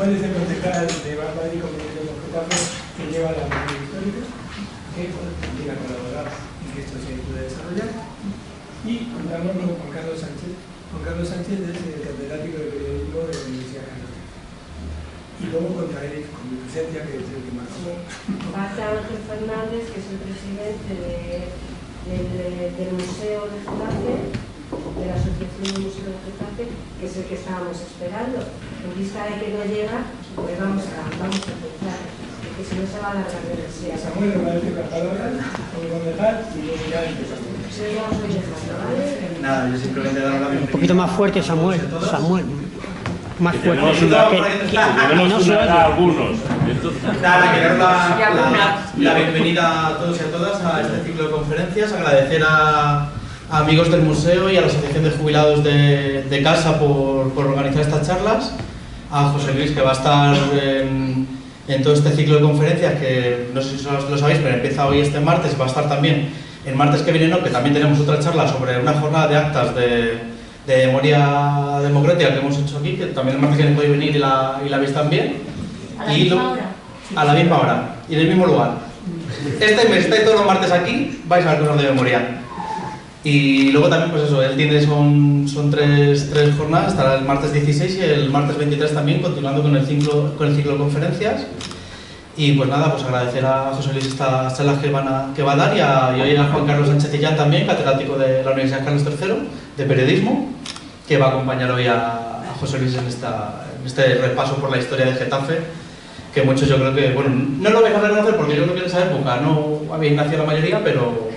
cual es el concejal de Barbarie y Comunicación de Getafe que lleva la memoria histórica, que también ha colaborado en que esto se pueda desarrollar. Y contamos con Juan Carlos Sánchez. Juan Carlos Sánchez es el catedrático de periodismo de la Universidad Carlos. Y luego contra Eric, con mi presencia, que es el que más. Pasa Ángel Fernández, que es el presidente del Museo de Getafe, de la Asociación del Museo de Getafe, que es el que estábamos esperando. En vista de que no llega, pues vamos a pensar, porque si no se va a alargar demasiado. Samuel, me parece las palabras, como concejal, y luego ya empezamos. Nada, yo simplemente dar la bienvenida. Un poquito más fuerte, Samuel. Samuel. Más fuerte. Tenemos algunos. Nada, que dar la bienvenida a todos y a todas a este ciclo de conferencias, agradecer a amigos del museo y a la Asociación de Jubilados de Casa por organizar estas charlas, a José Luis, que va a estar en todo este ciclo de conferencias, que no sé si lo sabéis, pero empieza hoy este martes y va a estar también el martes que viene, que también tenemos otra charla sobre una jornada de actas de memoria democrática que hemos hecho aquí, que también el martes que viene podéis venir y la veis también. ¿A la misma hora? A la misma hora y en el mismo lugar. Este mes estáis todos los martes aquí, vais a ver cosas de memoria. Y luego también, pues eso, él tiene, son tres jornadas, estará el martes 16 y el martes 23 también, continuando con el ciclo de conferencias. Y pues nada, pues agradecer a José Luis estas charlas que va a dar y hoy a Juan Carlos Sánchez Illán también, catedrático de la Universidad Carlos III, de periodismo, que va a acompañar hoy a José Luis en este repaso por la historia de Getafe, que muchos yo creo que, bueno, no lo vais a reconocer porque yo creo que en esa época no habéis nacido la mayoría, pero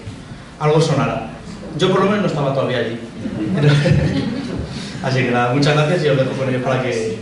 algo sonará. Yo por lo menos no estaba todavía allí. Así que nada, muchas gracias y os dejo con ellos para que...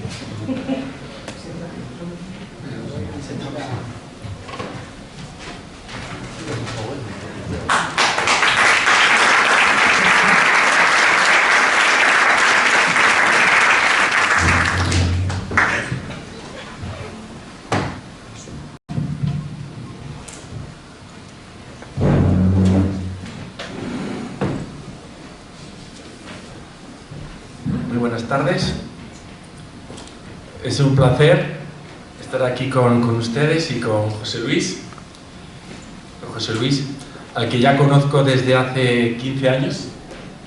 Buenas tardes. Es un placer estar aquí con ustedes y con José Luis. José Luis, al que ya conozco desde hace 15 años,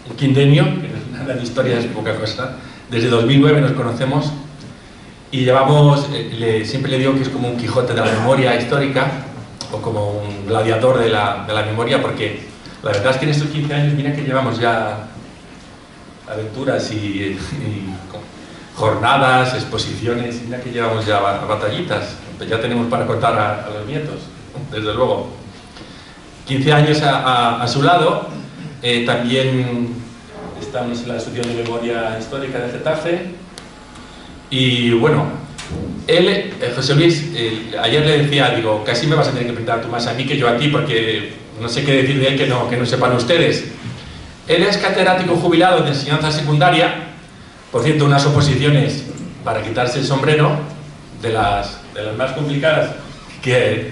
el quindenio, que nada de historia es poca cosa. Desde 2009 nos conocemos y llevamos, siempre le digo que es como un Quijote de la memoria histórica o como un gladiador de la memoria, porque la verdad es que en estos 15 años, mira que llevamos ya aventuras y jornadas, exposiciones, mira que llevamos ya batallitas, ya tenemos para contar a los nietos, desde luego. 15 años a su lado, también estamos en la Asociación de Memoria Histórica de Getafe y bueno, él, José Luis, ayer le decía, digo, casi me vas a tener que preguntar tú más a mí que yo a ti porque no sé qué decir de él que no sepan ustedes. Él es catedrático jubilado de enseñanza secundaria, por cierto, unas oposiciones para quitarse el sombrero, de las más complicadas que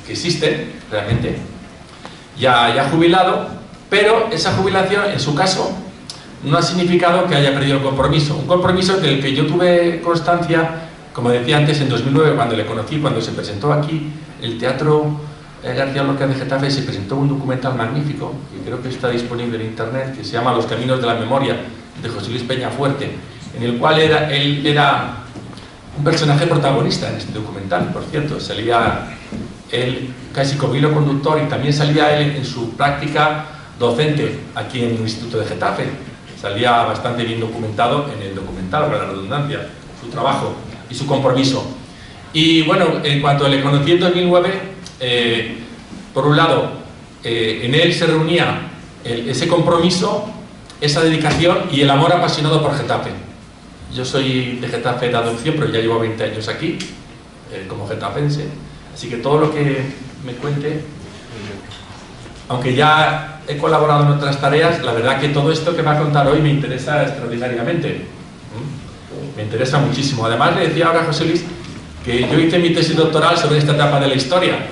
existen, realmente. Ya jubilado, pero esa jubilación, en su caso, no ha significado que haya perdido el compromiso. Un compromiso del que yo tuve constancia, como decía antes, en 2009, cuando le conocí, cuando se presentó aquí el Teatro García Lorca de Getafe, se presentó un documental magnífico, que creo que está disponible en internet, que se llama Los Caminos de la Memoria, de José Luis Peñafuerte, en el cual él era un personaje protagonista en este documental, por cierto. Salía él casi como hilo conductor y también salía él en su práctica docente aquí en el Instituto de Getafe. Salía bastante bien documentado en el documental, para la redundancia, su trabajo y su compromiso. Y bueno, en cuanto le conocí en 2009, por un lado, en él se reunía ese compromiso, esa dedicación y el amor apasionado por Getafe. Yo soy de Getafe de adopción, pero ya llevo 20 años aquí, como getafense, así que todo lo que me cuente, aunque ya he colaborado en otras tareas, la verdad que todo esto que me va a contar hoy me interesa extraordinariamente. Me interesa muchísimo. Además, le decía ahora a José Luis que yo hice mi tesis doctoral sobre esta etapa de la historia,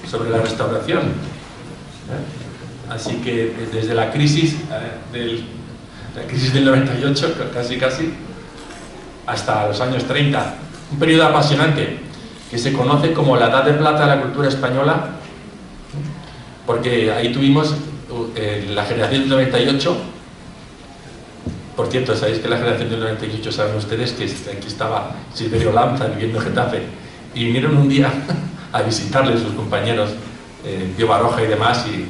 sobre la restauración. Así que desde la crisis del 98, casi, hasta los años 30, un periodo apasionante que se conoce como la Edad de Plata de la cultura española, porque ahí tuvimos la generación del 98. Por cierto, sabéis que la generación del 98, saben ustedes que aquí estaba Silverio Lanza viviendo en Getafe, y vinieron un día a visitarle sus compañeros, Pío Baroja y demás, y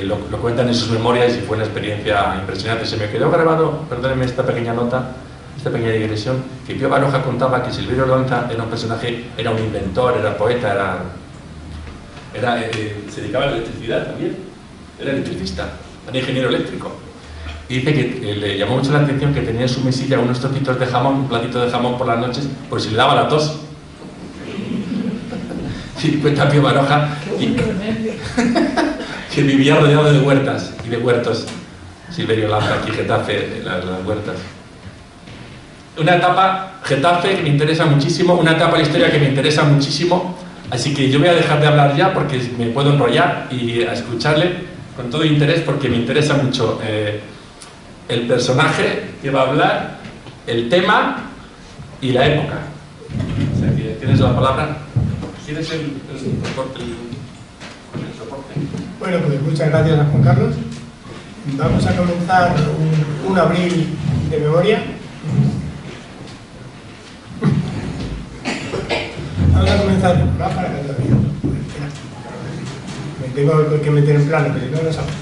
lo cuentan en sus memorias, y fue una experiencia impresionante. Se me quedó grabado, perdónenme esta pequeña nota, esta pequeña digresión, que Pío Baroja contaba que Silverio Lanza era un personaje, era un inventor, era poeta, se dedicaba a la electricidad también, era electricista, era ingeniero eléctrico. Y dice que le llamó mucho la atención que tenía en su mesilla unos trocitos de jamón, un platito de jamón por las noches, por si le daba la tos. Y cuenta Pío Baroja que vivía rodeado de huertas y de huertos. Silverio Lanza, aquí Getafe, las huertas. Una etapa, Getafe, que me interesa muchísimo, una etapa de la historia que me interesa muchísimo, así que yo voy a dejar de hablar ya porque me puedo enrollar y a escucharle con todo interés porque me interesa mucho el personaje que va a hablar, el tema y la época. O sea, ¿tienes la palabra? ¿Quieres el soporte? Bueno, pues muchas gracias a Juan Carlos. Vamos a comenzar un abril de memoria. Vamos a comenzar. Va para acá todavía. Me tengo que meter en plano, pero no lo sabes.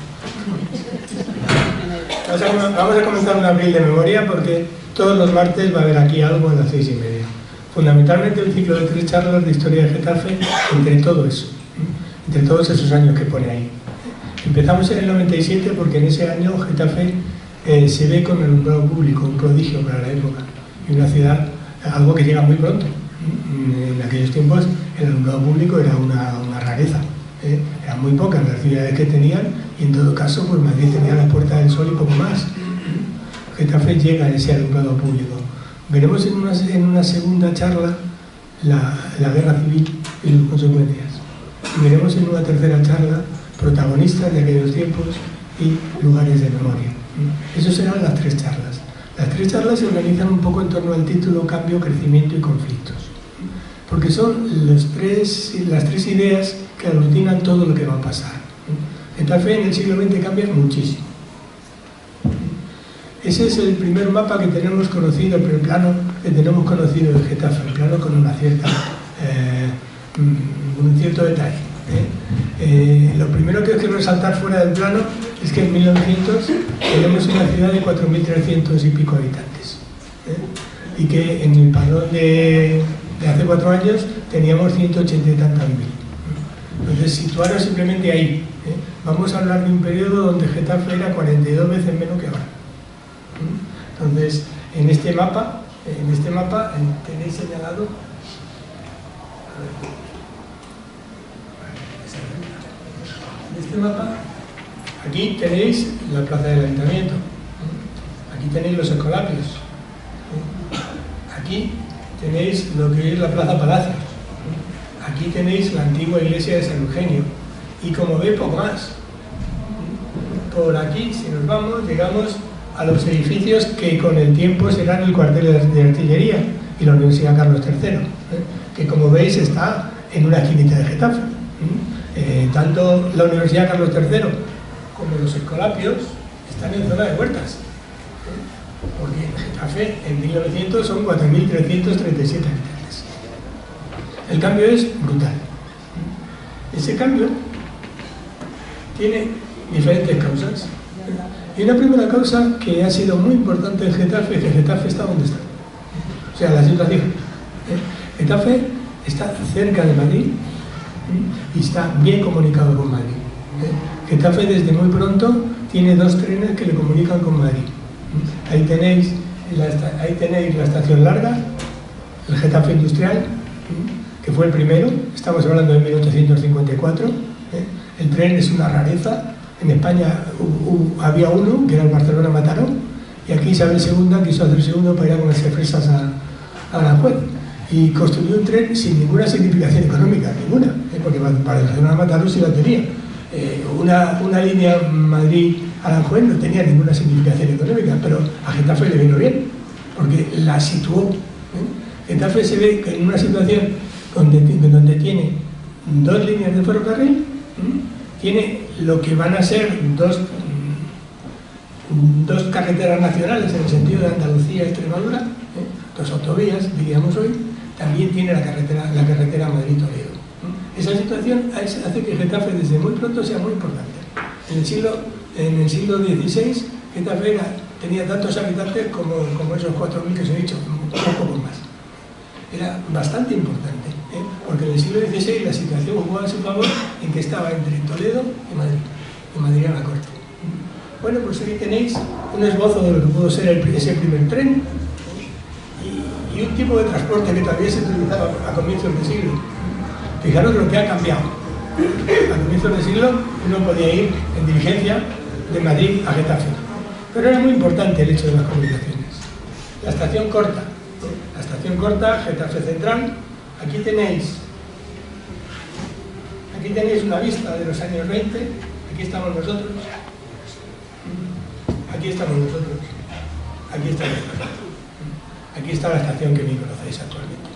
Vamos a comenzar un abril de memoria porque todos los martes va a haber aquí algo a las 6:30. Fundamentalmente un ciclo de 3 charlas de historia de Getafe entre todo eso, entre todos esos años que pone ahí. Empezamos en el 97 porque en ese año Getafe se ve con el alumbrado público, un prodigio para la época, y una ciudad, algo que llega muy pronto. En aquellos tiempos el alumbrado público era una rareza. Eran muy pocas las ciudades que tenían, y en todo caso pues Madrid tenía la Puerta del Sol y poco más. Getafe llega a ese alumbrado público. Veremos en una segunda charla la guerra civil y sus consecuencias. Y veremos en una tercera charla protagonistas de aquellos tiempos y lugares de memoria. Esas serán las 3 charlas. Las 3 charlas se organizan un poco en torno al título Cambio, Crecimiento y Conflictos, porque son las tres ideas que aglutinan todo lo que va a pasar. Getafe en el siglo XX cambia muchísimo. Ese es el primer mapa que tenemos conocido, el primer plano que tenemos conocido de Getafe, el plano con un cierto detalle. Lo primero que quiero resaltar fuera del plano es que en 1900 tenemos una ciudad de 4.300 y pico habitantes, y que en el padrón de hace 4 años teníamos 180 y tantas mil. Entonces, situaros simplemente ahí. Vamos a hablar de un periodo donde Getafe era 42 veces menos que ahora. Entonces, en este mapa tenéis señalado. En este mapa, aquí tenéis la plaza del ayuntamiento. Aquí tenéis los escolapios. Aquí tenéis lo que es la plaza Palacio. Aquí tenéis la antigua iglesia de San Eugenio. Y como veis, poco más. Por aquí, si nos vamos, llegamos a los edificios que con el tiempo serán el cuartel de artillería y la Universidad Carlos III, que como veis está en una esquinita de Getafe. Tanto la Universidad Carlos III como los escolapios están en zona de huertas, porque en Getafe en 1900 son 4.337 habitantes. El cambio es brutal. Ese cambio tiene diferentes causas. Y una primera causa que ha sido muy importante en Getafe es que Getafe está donde está. O sea, la situación. Getafe está cerca de Madrid y está bien comunicado con Madrid. Getafe desde muy pronto tiene 2 trenes que le comunican con Madrid. Ahí tenéis la estación larga, el Getafe Industrial, que fue el primero, estamos hablando de 1854. El tren es una rareza. En España había uno, que era el Barcelona-Mataró, y aquí Isabel II quiso hacerse uno para ir a comerse fresas a Aranjuez. Y construyó un tren sin ninguna significación económica, ninguna, porque para Barcelona-Mataró sí la tenía. Una línea Madrid-Aranjuez no tenía ninguna significación económica, pero a Getafe le vino bien, porque la situó Getafe se ve en una situación donde tiene 2 líneas de ferrocarril, tiene lo que van a ser dos carreteras nacionales en el sentido de Andalucía y Extremadura, 2 autovías, diríamos hoy, también tiene la carretera Madrid-Toledo. Esa situación hace que Getafe desde muy pronto sea muy importante. En el siglo XVI, Getafe tenía tantos habitantes como esos 4.000 que os he dicho, un poco más. Era bastante importante, porque en el siglo XVI la situación jugaba a su favor en que estaba entre Toledo y Madrid era la corte. Bueno, pues aquí tenéis un esbozo de lo que pudo ser ese primer tren y un tipo de transporte que todavía se utilizaba a comienzos del siglo. Fijaros lo que ha cambiado. A comienzos del siglo uno podía ir en diligencia de Madrid a Getafe, pero era muy importante el hecho de las comunicaciones. La estación corta, Getafe Central. Aquí tenéis una vista de los años 20. Aquí estamos nosotros. Aquí está la estación que bien conocéis actualmente.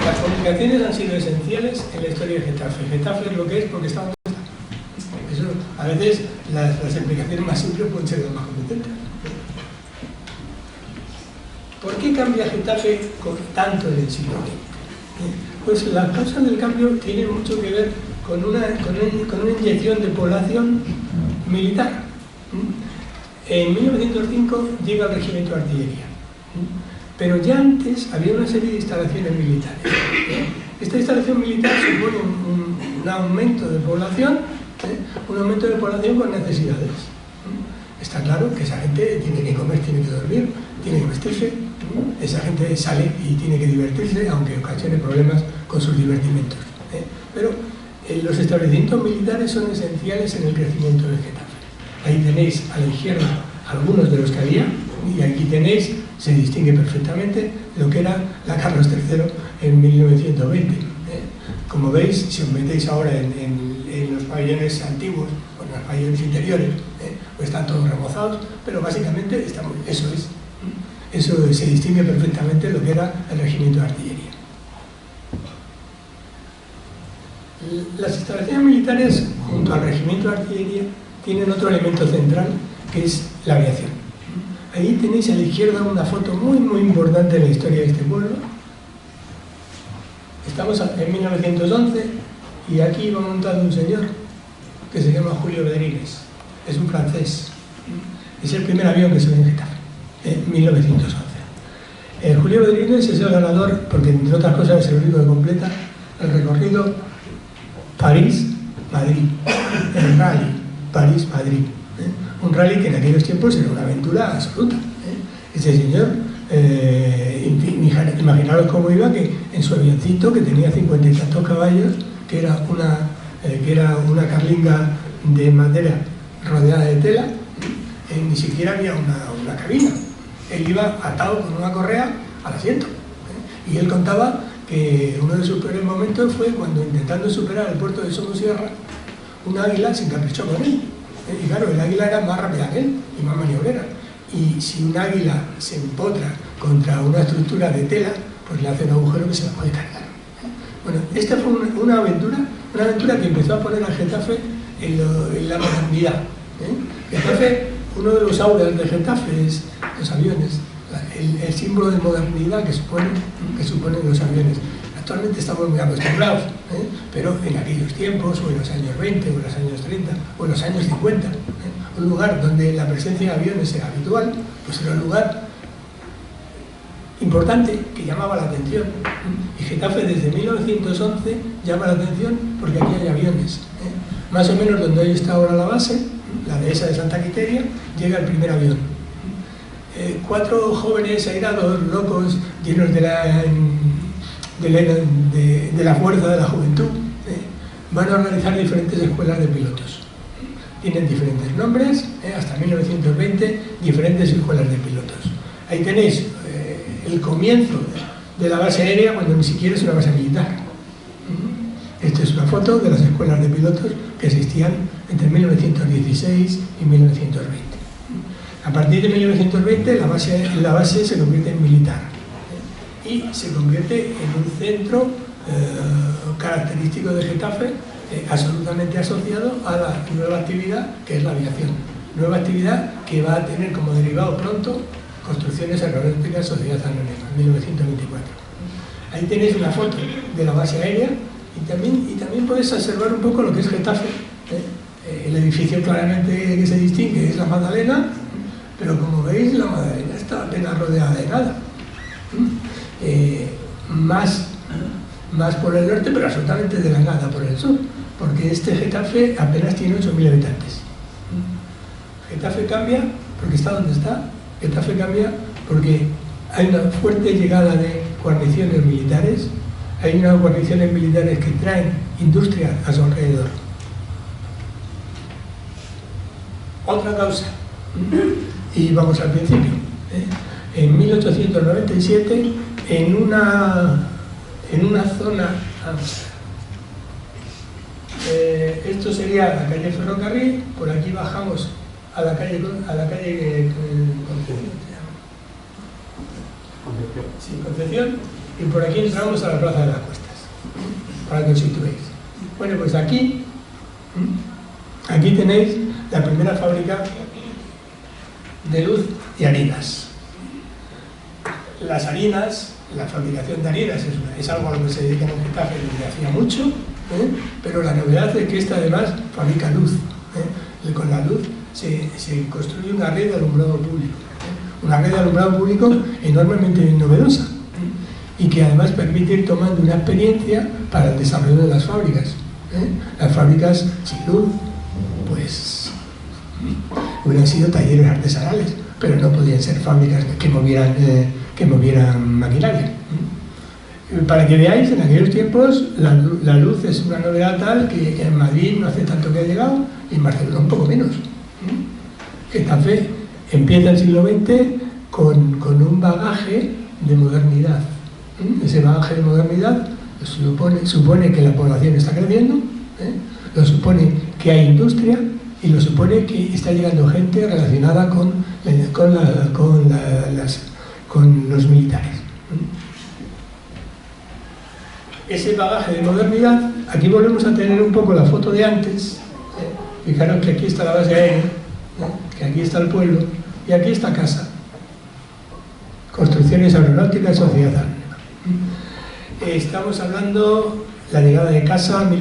Las comunicaciones han sido esenciales en la historia de Getafe. Getafe es lo que es porque está donde está. Eso, a veces las explicaciones más simples pueden ser las más competentes. ¿Por qué cambia Getafe tanto en el siglo XX? Pues las causas del cambio tienen mucho que ver con una inyección de población militar. En 1905 llega el regimiento de artillería, pero ya antes había una serie de instalaciones militares. Esta instalación militar supone un aumento de población, con necesidades. Está claro que esa gente tiene que comer, tiene que dormir, tiene que vestirse, esa gente sale y tiene que divertirse, aunque ocasione problemas con sus divertimentos. Pero los establecimientos militares son esenciales en el crecimiento de Getafe. Ahí tenéis a la izquierda algunos de los que había, y aquí tenéis, se distingue perfectamente lo que era la Carlos III en 1920. Como veis, si os metéis ahora en los pabellones antiguos o en los pabellones interiores, pues están todos remozados, pero básicamente eso se distingue perfectamente lo que era el regimiento de artillería. Las instalaciones militares junto al regimiento de artillería tienen otro elemento central, que es la aviación. Ahí tenéis a la izquierda una foto muy importante en la historia de este pueblo. Estamos en 1911 y aquí va montado un señor que se llama Julio Rodríguez. Es un francés. Es el primer avión que se ve en Getafe, en 1911. Julio Rodríguez es el ganador, porque entre otras cosas es el único que completa el recorrido París-Madrid, el rally París-Madrid. Un rally que en aquellos tiempos era una aventura absoluta. Ese señor, imaginaros cómo iba, que en su avioncito, que tenía 50 y tantos caballos, que era una carlinga de madera rodeada de tela, ni siquiera había una cabina. Él iba atado con una correa al asiento. Y él contaba que uno de sus peores momentos fue cuando, intentando superar el puerto de Somosierra, un águila se encaprichó con él. Y claro, el águila era más rápida que él y más maniobrera. Y si un águila se empotra contra una estructura de tela, pues le hace un agujero que se la puede cargar. Bueno, esta fue una aventura que empezó a poner a Getafe en la modernidad. Getafe, uno de los auras de Getafe es los aviones, el símbolo de modernidad que suponen los aviones. Actualmente estamos muy acostumbrados, pero en aquellos tiempos, o en los años 20, o en los años 30, o en los años 50, un lugar donde la presencia de aviones era habitual, pues era un lugar importante que llamaba la atención. Y Getafe desde 1911 llama la atención porque aquí hay aviones. Más o menos donde hoy está ahora la base, la dehesa de Santa Quiteria, llega el primer avión. 4 jóvenes airados, locos, llenos de la fuerza de la juventud, van a organizar diferentes escuelas de pilotos. Tienen diferentes nombres, hasta 1920, diferentes escuelas de pilotos. Ahí tenéis el comienzo de la base aérea, cuando ni siquiera es una base militar. Esta es una foto de las escuelas de pilotos que existían entre 1916 y 1920. A partir de 1920 la base se convierte en militar. y se convierte en un centro característico de Getafe, absolutamente asociado a la nueva actividad que es la aviación. Nueva actividad que va a tener como derivado pronto Construcciones Aeronáuticas Sociedad Anónima, 1924. Ahí tenéis una foto de la base aérea y también podéis observar un poco lo que es Getafe. El edificio claramente que se distingue es la Magdalena, pero como veis la Magdalena está apenas rodeada de nada. Más por el norte, pero absolutamente de la nada por el sur, porque este Getafe apenas tiene 8.000 habitantes. Getafe cambia porque está donde está. Getafe cambia porque hay una fuerte llegada de guarniciones militares, hay unas guarniciones militares que traen industria a su alrededor. Otra causa, y vamos al principio. En 1897, en una zona, esto sería la calle Ferrocarril, por aquí bajamos a la calle Concepción, y por aquí entramos a la Plaza de las Cuestas, para que os situéis. Bueno, pues aquí tenéis la primera fábrica de luz y harinas. Las harinas, la fabricación de harinas es algo a lo que se dedica en Getafe desde hacía mucho, pero la novedad es que esta además fabrica luz. Y con la luz se construye una red de alumbrado público, una red de alumbrado público enormemente novedosa y que además permite ir tomando una experiencia para el desarrollo de las fábricas. Las fábricas sin luz, pues hubieran sido talleres artesanales, pero no podían ser fábricas que movieran maquinaria. Para que veáis, en aquellos tiempos la luz es una novedad tal que en Madrid no hace tanto que ha llegado y en Barcelona un poco menos. Getafe empieza el siglo XX con un bagaje de modernidad. Ese bagaje de modernidad supone que la población está creciendo, lo supone que hay industria y lo supone que está llegando gente relacionada con los militares. Ese bagaje de modernidad, aquí volvemos a tener un poco la foto de antes. Fijaros que aquí está la base aérea, que aquí está el pueblo y aquí está casa. Construcciones Aeronáuticas Sociedad Anónima. Estamos hablando de la llegada de casa 1923-24.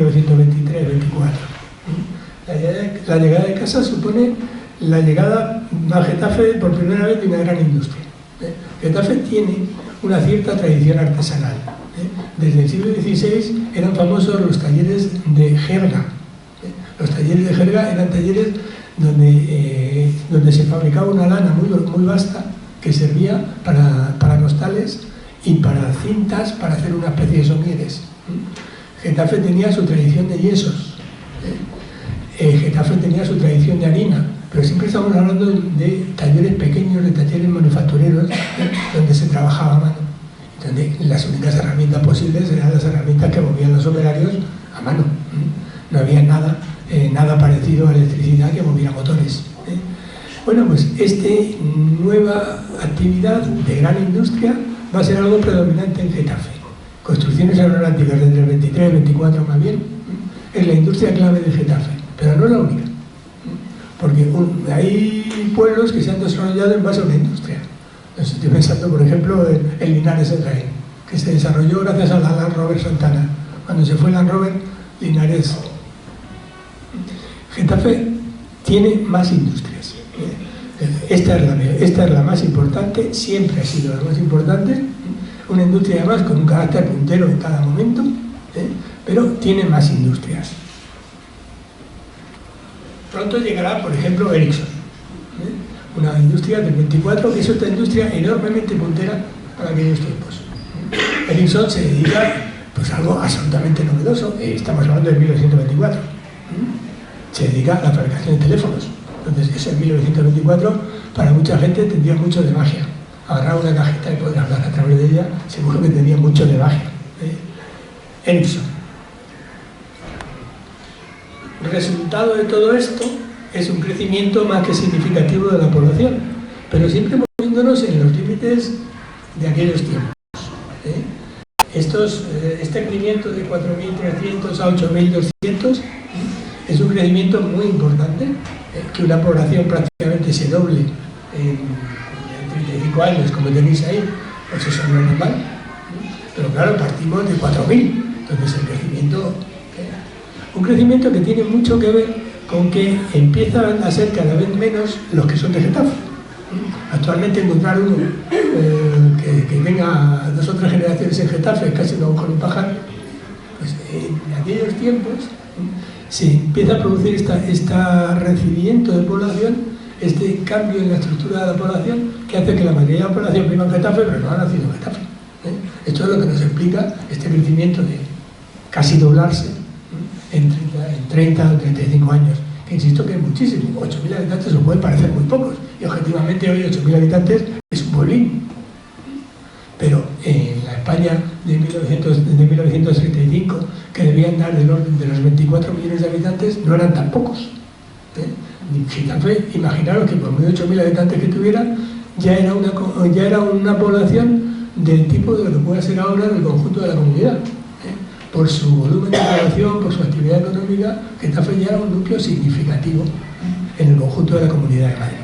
La llegada de casa supone la llegada a Getafe por primera vez de una gran industria. Getafe tiene una cierta tradición artesanal. Desde el siglo XVI eran famosos los talleres de jerga. Los talleres de jerga eran talleres donde se fabricaba una lana muy vasta que servía para costales y para cintas para hacer una especie de somieres. Getafe tenía su tradición de yesos, Getafe tenía su tradición de harina, pero siempre estamos hablando de talleres pequeños, de talleres manufactureros, donde se trabajaba a mano, donde las únicas herramientas posibles eran las herramientas que movían los operarios a mano. No había nada parecido a la electricidad que moviera motores. Bueno, pues esta nueva actividad de gran industria va a ser algo predominante en Getafe. Construcciones aeronáuticas desde el 23, 24 más bien, es la industria clave de Getafe, pero no es la única. Porque hay pueblos que se han desarrollado en base a una industria. Estoy pensando, por ejemplo, en Linares en Jaén, que se desarrolló gracias a la Land Rover Santana. Cuando se fue Land Rover, Linares. Getafe tiene más industrias. Esta es la más importante, siempre ha sido la más importante. Una industria además con un carácter puntero en cada momento, pero tiene más industrias. Pronto llegará, por ejemplo, Ericsson, una industria del 24, que es otra industria enormemente puntera para aquellos tiempos. Ericsson se dedica pues, a algo absolutamente novedoso, estamos hablando de 1924, se dedica a la fabricación de teléfonos. Entonces, eso en 1924, para mucha gente tendría mucho de magia. Agarrar una cajita y poder hablar a través de ella, seguro que tenía mucho de magia. Ericsson. El resultado de todo esto es un crecimiento más que significativo de la población, pero siempre moviéndonos en los límites de aquellos tiempos. Este crecimiento de 4.300 a 8.200 es un crecimiento muy importante, que una población prácticamente se doble en 35 años, como tenéis ahí, pues eso no es normal. Pero claro, partimos de 4.000, entonces el crecimiento, un crecimiento que tiene mucho que ver con que empiezan a ser cada vez menos los que son de Getafe. Actualmente encontrar uno que tenga 2 o 3 generaciones en Getafe es casi un agujero en pájaro. Pues en aquellos tiempos se empieza a producir este recibimiento de población, este cambio en la estructura de la población, que hace que la mayoría de la población viva en Getafe, pero no ha nacido en Getafe. Esto es lo que nos explica este crecimiento de casi doblarse en 30 o 35 años. Que insisto que es muchísimo. 8.000 habitantes os pueden parecer muy pocos, y objetivamente hoy 8.000 habitantes es un pueblín. Pero en la España de 1935, que debían dar del orden de los 24 millones de habitantes, no eran tan pocos. Getafe, imaginaros que por medio de 8.000 habitantes que tuviera, ya era una población del tipo de lo que puede ser ahora del conjunto de la comunidad. Por su volumen de población, por su actividad económica, Getafe ya era un núcleo significativo en el conjunto de la Comunidad de Madrid.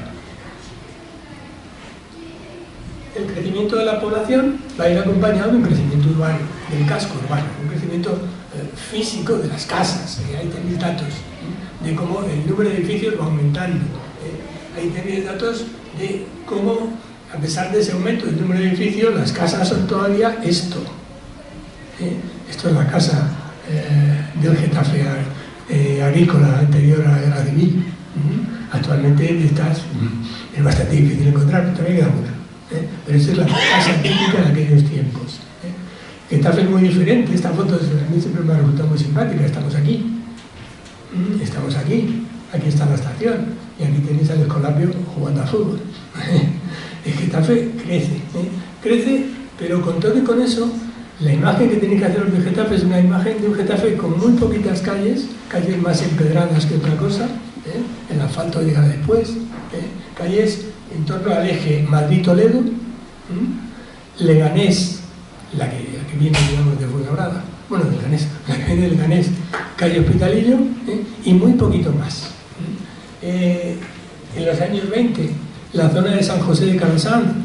El crecimiento de la población va a ir acompañado de un crecimiento urbano, del casco urbano, un crecimiento físico de las casas. Ahí tenéis datos de cómo el número de edificios va aumentando. Ahí tenéis datos de cómo, a pesar de ese aumento del número de edificios, las casas son todavía esto. Esto es la casa del Getafe agrícola anterior a la guerra civil. Actualmente estas es bastante difícil encontrar, pero todavía queda una. Pero esta es la casa típica de aquellos tiempos. Getafe es muy diferente. Esta foto a mí siempre me ha resultado muy simpática. Estamos aquí, aquí está la estación, y aquí tenéis al Escolapio jugando a fútbol. El Getafe crece, pero con todo y con eso, la imagen que tenéis que hacer de Getafe es una imagen de un Getafe con muy poquitas calles más empedradas que otra cosa. El asfalto llega después. Calles en torno al eje Madrid-Toledo, Leganés, la que viene, digamos, de Fuenlabrada, bueno, de Leganés, la que viene de Leganés, calle Hospitalillo, y muy poquito más. En los años 20, la zona de San José de Calasán,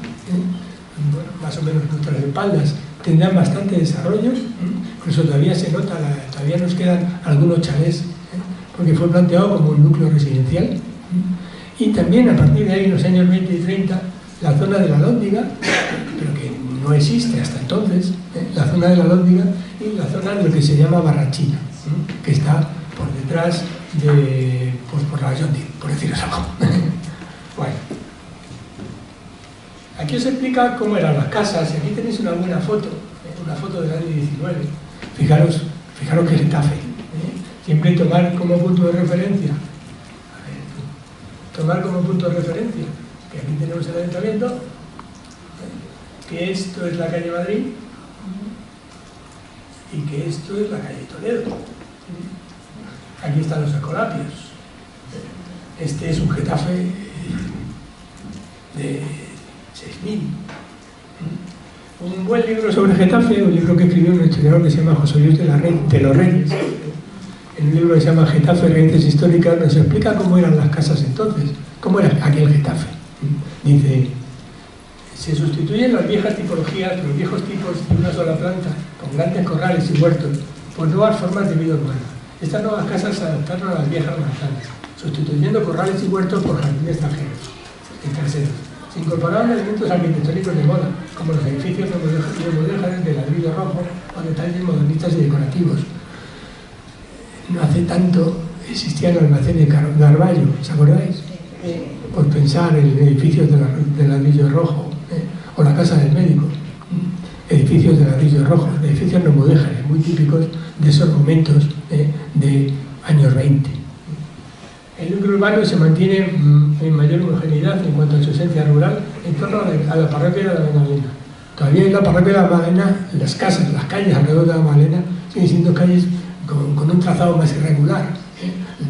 bueno, más o menos nuestras espaldas, tendrán bastante desarrollo, incluso todavía se nota, todavía nos quedan algunos chalés, porque fue planteado como un núcleo residencial. Y también a partir de ahí, en los años 20 y 30, la zona de la Lóndiga, pero que no existe hasta entonces, la zona de la Lóndiga y la zona de lo que se llama Barrachina, que está por detrás de, pues por la Yondi, por deciros algo. Bueno, aquí os explica cómo eran las casas, y aquí tenéis una buena foto, una foto del año 19. Fijaros que Getafe, siempre tomar como punto de referencia, que aquí tenemos el ayuntamiento, que esto es la calle Madrid y que esto es la calle Toledo. Aquí están los Escolapios. Este es un Getafe de 6.000. Un buen libro sobre Getafe, un libro que escribió un historiador que se llama José Luis de los Reyes, en un libro que se llama Getafe, Raíces Históricas, nos explica cómo eran las casas entonces, cómo era aquel Getafe. Dice, se sustituyen las viejas tipologías, los viejos tipos de una sola planta, con grandes corrales y huertos, por nuevas formas de vida urbana. Estas nuevas casas se adaptaron a las viejas manzanas, sustituyendo corrales y huertos por jardines traseros. Se incorporaron elementos arquitectónicos de moda, como los edificios neomodérnicos de ladrillo rojo o detalles modernistas y decorativos. No hace tanto existían almacenes de Carballo, ¿os acordáis? Por pensar en edificios de ladrillo rojo, o la casa del médico, edificios de ladrillo rojo, edificios neomodérnicos, muy típicos de esos momentos de años 20. El núcleo urbano se mantiene en mayor homogeneidad en cuanto a su esencia rural en torno a la parroquia de la Magdalena. Todavía en la parroquia de la Magdalena, las casas, las calles alrededor de la Magdalena siguen siendo calles con un trazado más irregular.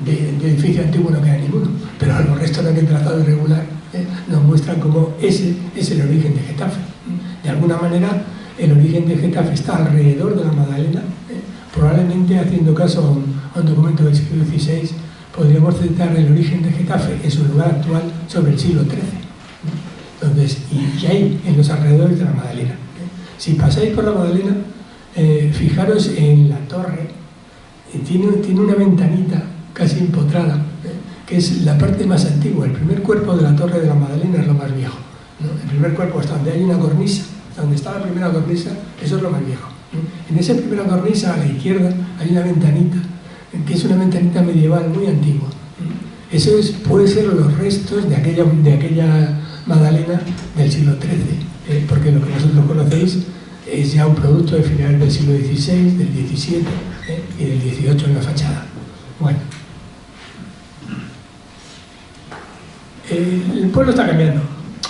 De edificio antiguo no queda ninguno, pero los restos de aquel trazado irregular nos muestran cómo ese es el origen de Getafe. De alguna manera, el origen de Getafe está alrededor de la Magdalena. Probablemente, haciendo caso a un documento del siglo XVI, podríamos citar el origen de Getafe en su lugar actual sobre el siglo XIII. Entonces, y hay en los alrededores de la Magdalena. Si pasáis por la Magdalena, fijaros en la torre, tiene una ventanita casi empotrada, que es la parte más antigua. El primer cuerpo de la torre de la Magdalena es lo más viejo, ¿no? El primer cuerpo, hasta donde hay una cornisa, hasta donde está la primera cornisa, eso es lo más viejo. En esa primera cornisa, a la izquierda, hay una ventanita, que es una ventanita medieval muy antigua. Eso puede ser los restos de aquella Magdalena del siglo XIII, porque lo que vosotros conocéis es ya un producto de finales del siglo XVI, del XVII y del XVIII en la fachada. Bueno, el pueblo está cambiando,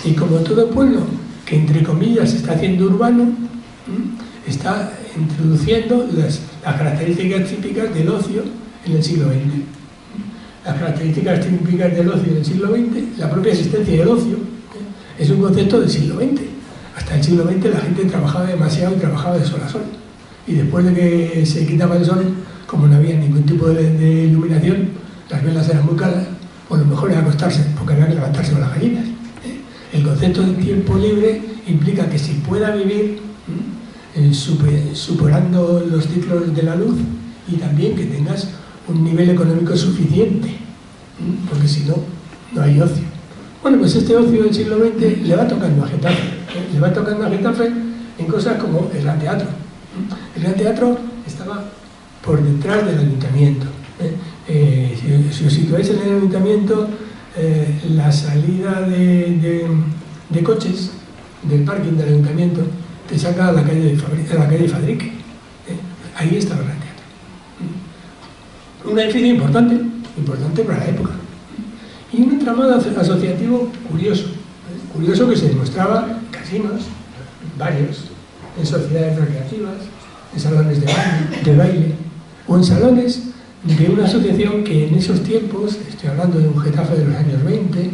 y como todo pueblo que entre comillas se está haciendo urbano, está introduciendo las características típicas del ocio en el siglo XX. Las características típicas del ocio en el siglo XX, la propia existencia del ocio, es un concepto del siglo XX. Hasta el siglo XX la gente trabajaba demasiado y trabajaba de sol a sol. Y después de que se quitaba el sol, como no había ningún tipo de iluminación, las velas eran muy caras, pues lo mejor era acostarse, porque había que levantarse con las gallinas. El concepto de tiempo libre implica que se pueda vivir superando los ciclos de la luz, y también que tengas un nivel económico suficiente, porque si no, no hay ocio. Bueno, pues este ocio del siglo XX le va tocando a Getafe, le va tocando a Getafe en cosas como el Gran Teatro. El Gran Teatro estaba por detrás del ayuntamiento. Si os situáis en el ayuntamiento, la salida de coches del parking del ayuntamiento te saca a la calle Fadrique. Ahí estaba el Gran Teatro. Un edificio importante para la época. Y un entramado asociativo curioso que se demostraba en casinos, varios, en sociedades recreativas, en salones de baile, o en salones de una asociación que en esos tiempos, estoy hablando de un Getafe de los años 20,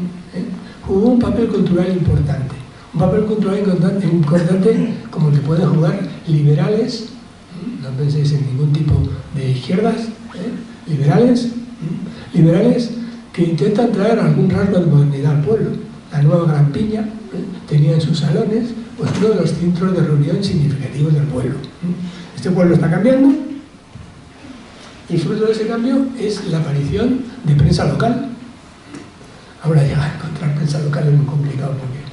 jugó un papel cultural importante. Un papel cultural importante como el que pueden jugar liberales, no penséis en ningún tipo de izquierdas, liberales que intentan traer algún rasgo de modernidad al pueblo. La Nueva Gran Piña tenía en sus salones pues uno de los centros de reunión significativos del pueblo. Este pueblo está cambiando, y fruto de ese cambio es la aparición de prensa local. Ahora llegar a encontrar prensa local es muy complicado, porque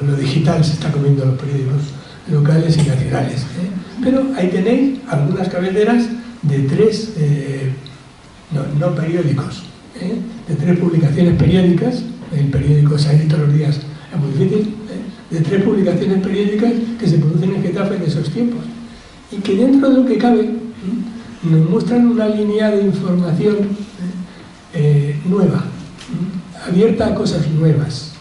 lo digital se está comiendo los periódicos locales y nacionales. Pero ahí tenéis algunas cabeceras de tres, no periódicos, de tres publicaciones periódicas. El periódico salir todos los días es muy difícil, de tres publicaciones periódicas que se producen en Getafe en esos tiempos, y que dentro de lo que cabe nos muestran una línea de información nueva, abierta a cosas nuevas.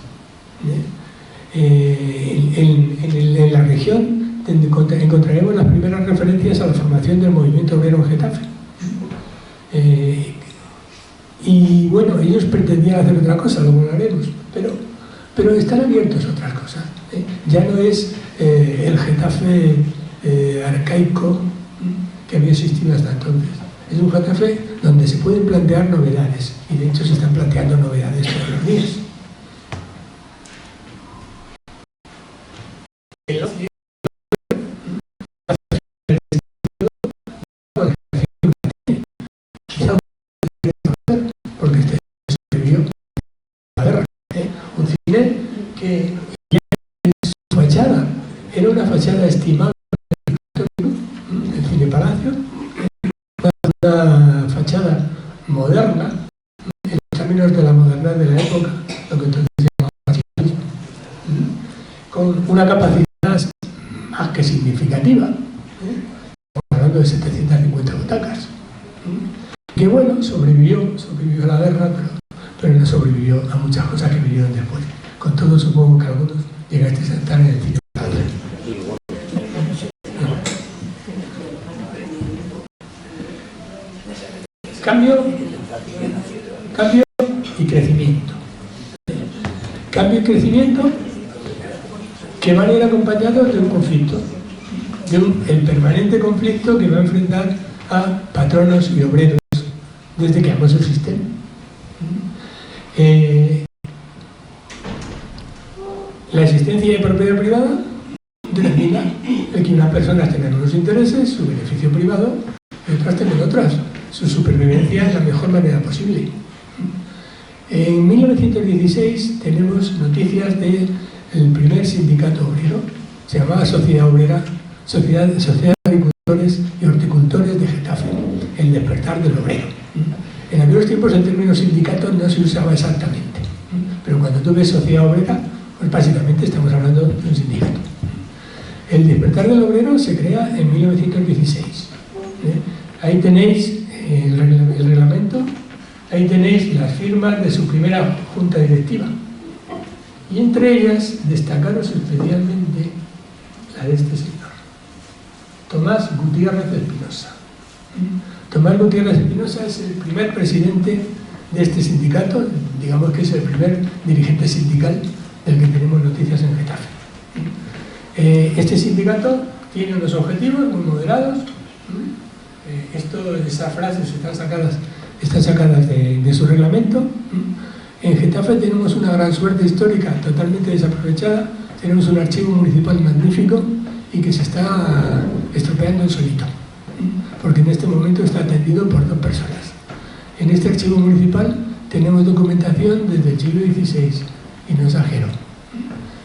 En la región encontraremos las primeras referencias a la formación del movimiento obrero en Getafe. Y bueno, ellos pretendían hacer otra cosa, luego lo haremos, pero están abiertos a otras cosas. Ya no es el Getafe arcaico que había existido hasta entonces. Es un Getafe donde se pueden plantear novedades, y de hecho se están planteando novedades todos los días. Porque sobrevivió la guerra. Un cine que su fachada era una fachada estimable, el Cine Palacio, una fachada moderna en los términos de la modernidad de la época, lo que entonces se llamaba fascismo, con una capacidad más que significativa. Estamos hablando de 750 butacas. Que bueno, sobrevivió a la guerra, pero no sobrevivió a muchas cosas que vinieron después. Con todo, supongo que algunos llegasteis a estar en el cine. Cambio y crecimiento. Cambio y crecimiento que van a ir acompañados de un conflicto, el permanente conflicto que va a enfrentar a patronos y obreros desde que ambos existen. La existencia de propiedad privada determina que unas personas tengan unos intereses, su beneficio privado, y otras tengan otras, su supervivencia de la mejor manera posible. En 1916 tenemos noticias del primer sindicato obrero, se llamaba Sociedad Obrera, Sociedad de Agricultores y Horticultores de Getafe, el despertar del obrero. En aquellos tiempos el término sindicato no se usaba exactamente, pero cuando tú ves Sociedad Obrera, pues básicamente estamos hablando de un sindicato. El despertar del obrero se crea en 1916. Ahí tenéis el reglamento, ahí tenéis las firmas de su primera junta directiva. Y entre ellas destacaros especialmente la de este señor, Tomás Gutiérrez Espinosa. Tomás Gutiérrez Espinosa es el primer presidente de este sindicato, digamos que es el primer dirigente sindical del que tenemos noticias en Getafe. Este sindicato tiene unos objetivos muy moderados. Esas frases están sacadas de su reglamento. En Getafe tenemos una gran suerte histórica totalmente desaprovechada. Tenemos un archivo municipal magnífico y que se está estropeando en solito, porque en este momento está atendido por 2 personas. En este archivo municipal tenemos documentación desde el siglo XVI, y no exagero.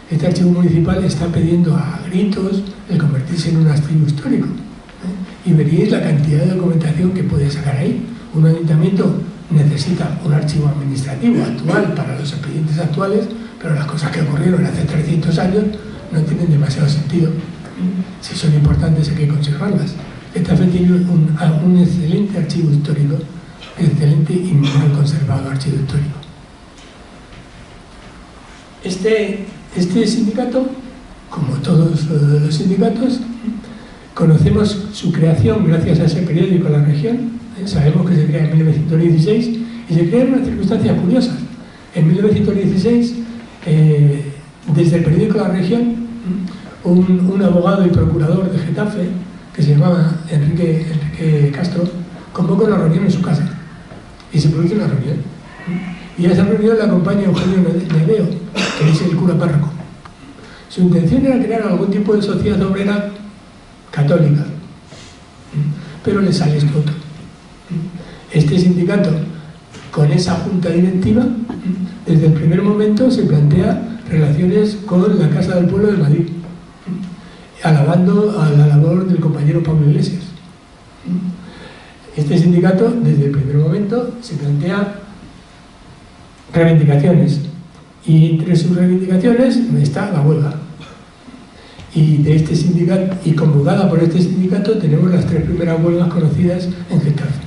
Este archivo municipal está pidiendo a gritos el convertirse en un archivo histórico. Y veréis la cantidad de documentación que puede sacar ahí. Un ayuntamiento necesita un archivo administrativo actual para los expedientes actuales, pero las cosas que ocurrieron hace 300 años no tienen demasiado sentido. Si son importantes hay que conservarlas. Getafe tiene un excelente archivo histórico, excelente y muy bien conservado archivo histórico. Este sindicato, como todos los sindicatos, conocemos su creación gracias a ese periódico La Región. Sabemos que se crea en 1916 y se crea en unas circunstancias curiosas. En 1916, desde el periódico La Región, un abogado y procurador de Getafe, que se llamaba Enrique Castro, convoca una reunión en su casa y se produce una reunión. Y a esa reunión la acompaña Eugenio Nedeo, que es el cura párroco. Su intención era crear algún tipo de sociedad obrera católica, pero le sale esto otro. Este sindicato, con esa junta directiva, desde el primer momento se plantea relaciones con la Casa del Pueblo de Madrid, alabando a la labor del compañero Pablo Iglesias. Este sindicato, desde el primer momento, se plantea reivindicaciones, y entre sus reivindicaciones está la huelga. Y de este sindicato, y convocada por este sindicato, tenemos las 3 primeras huelgas conocidas en Getafe: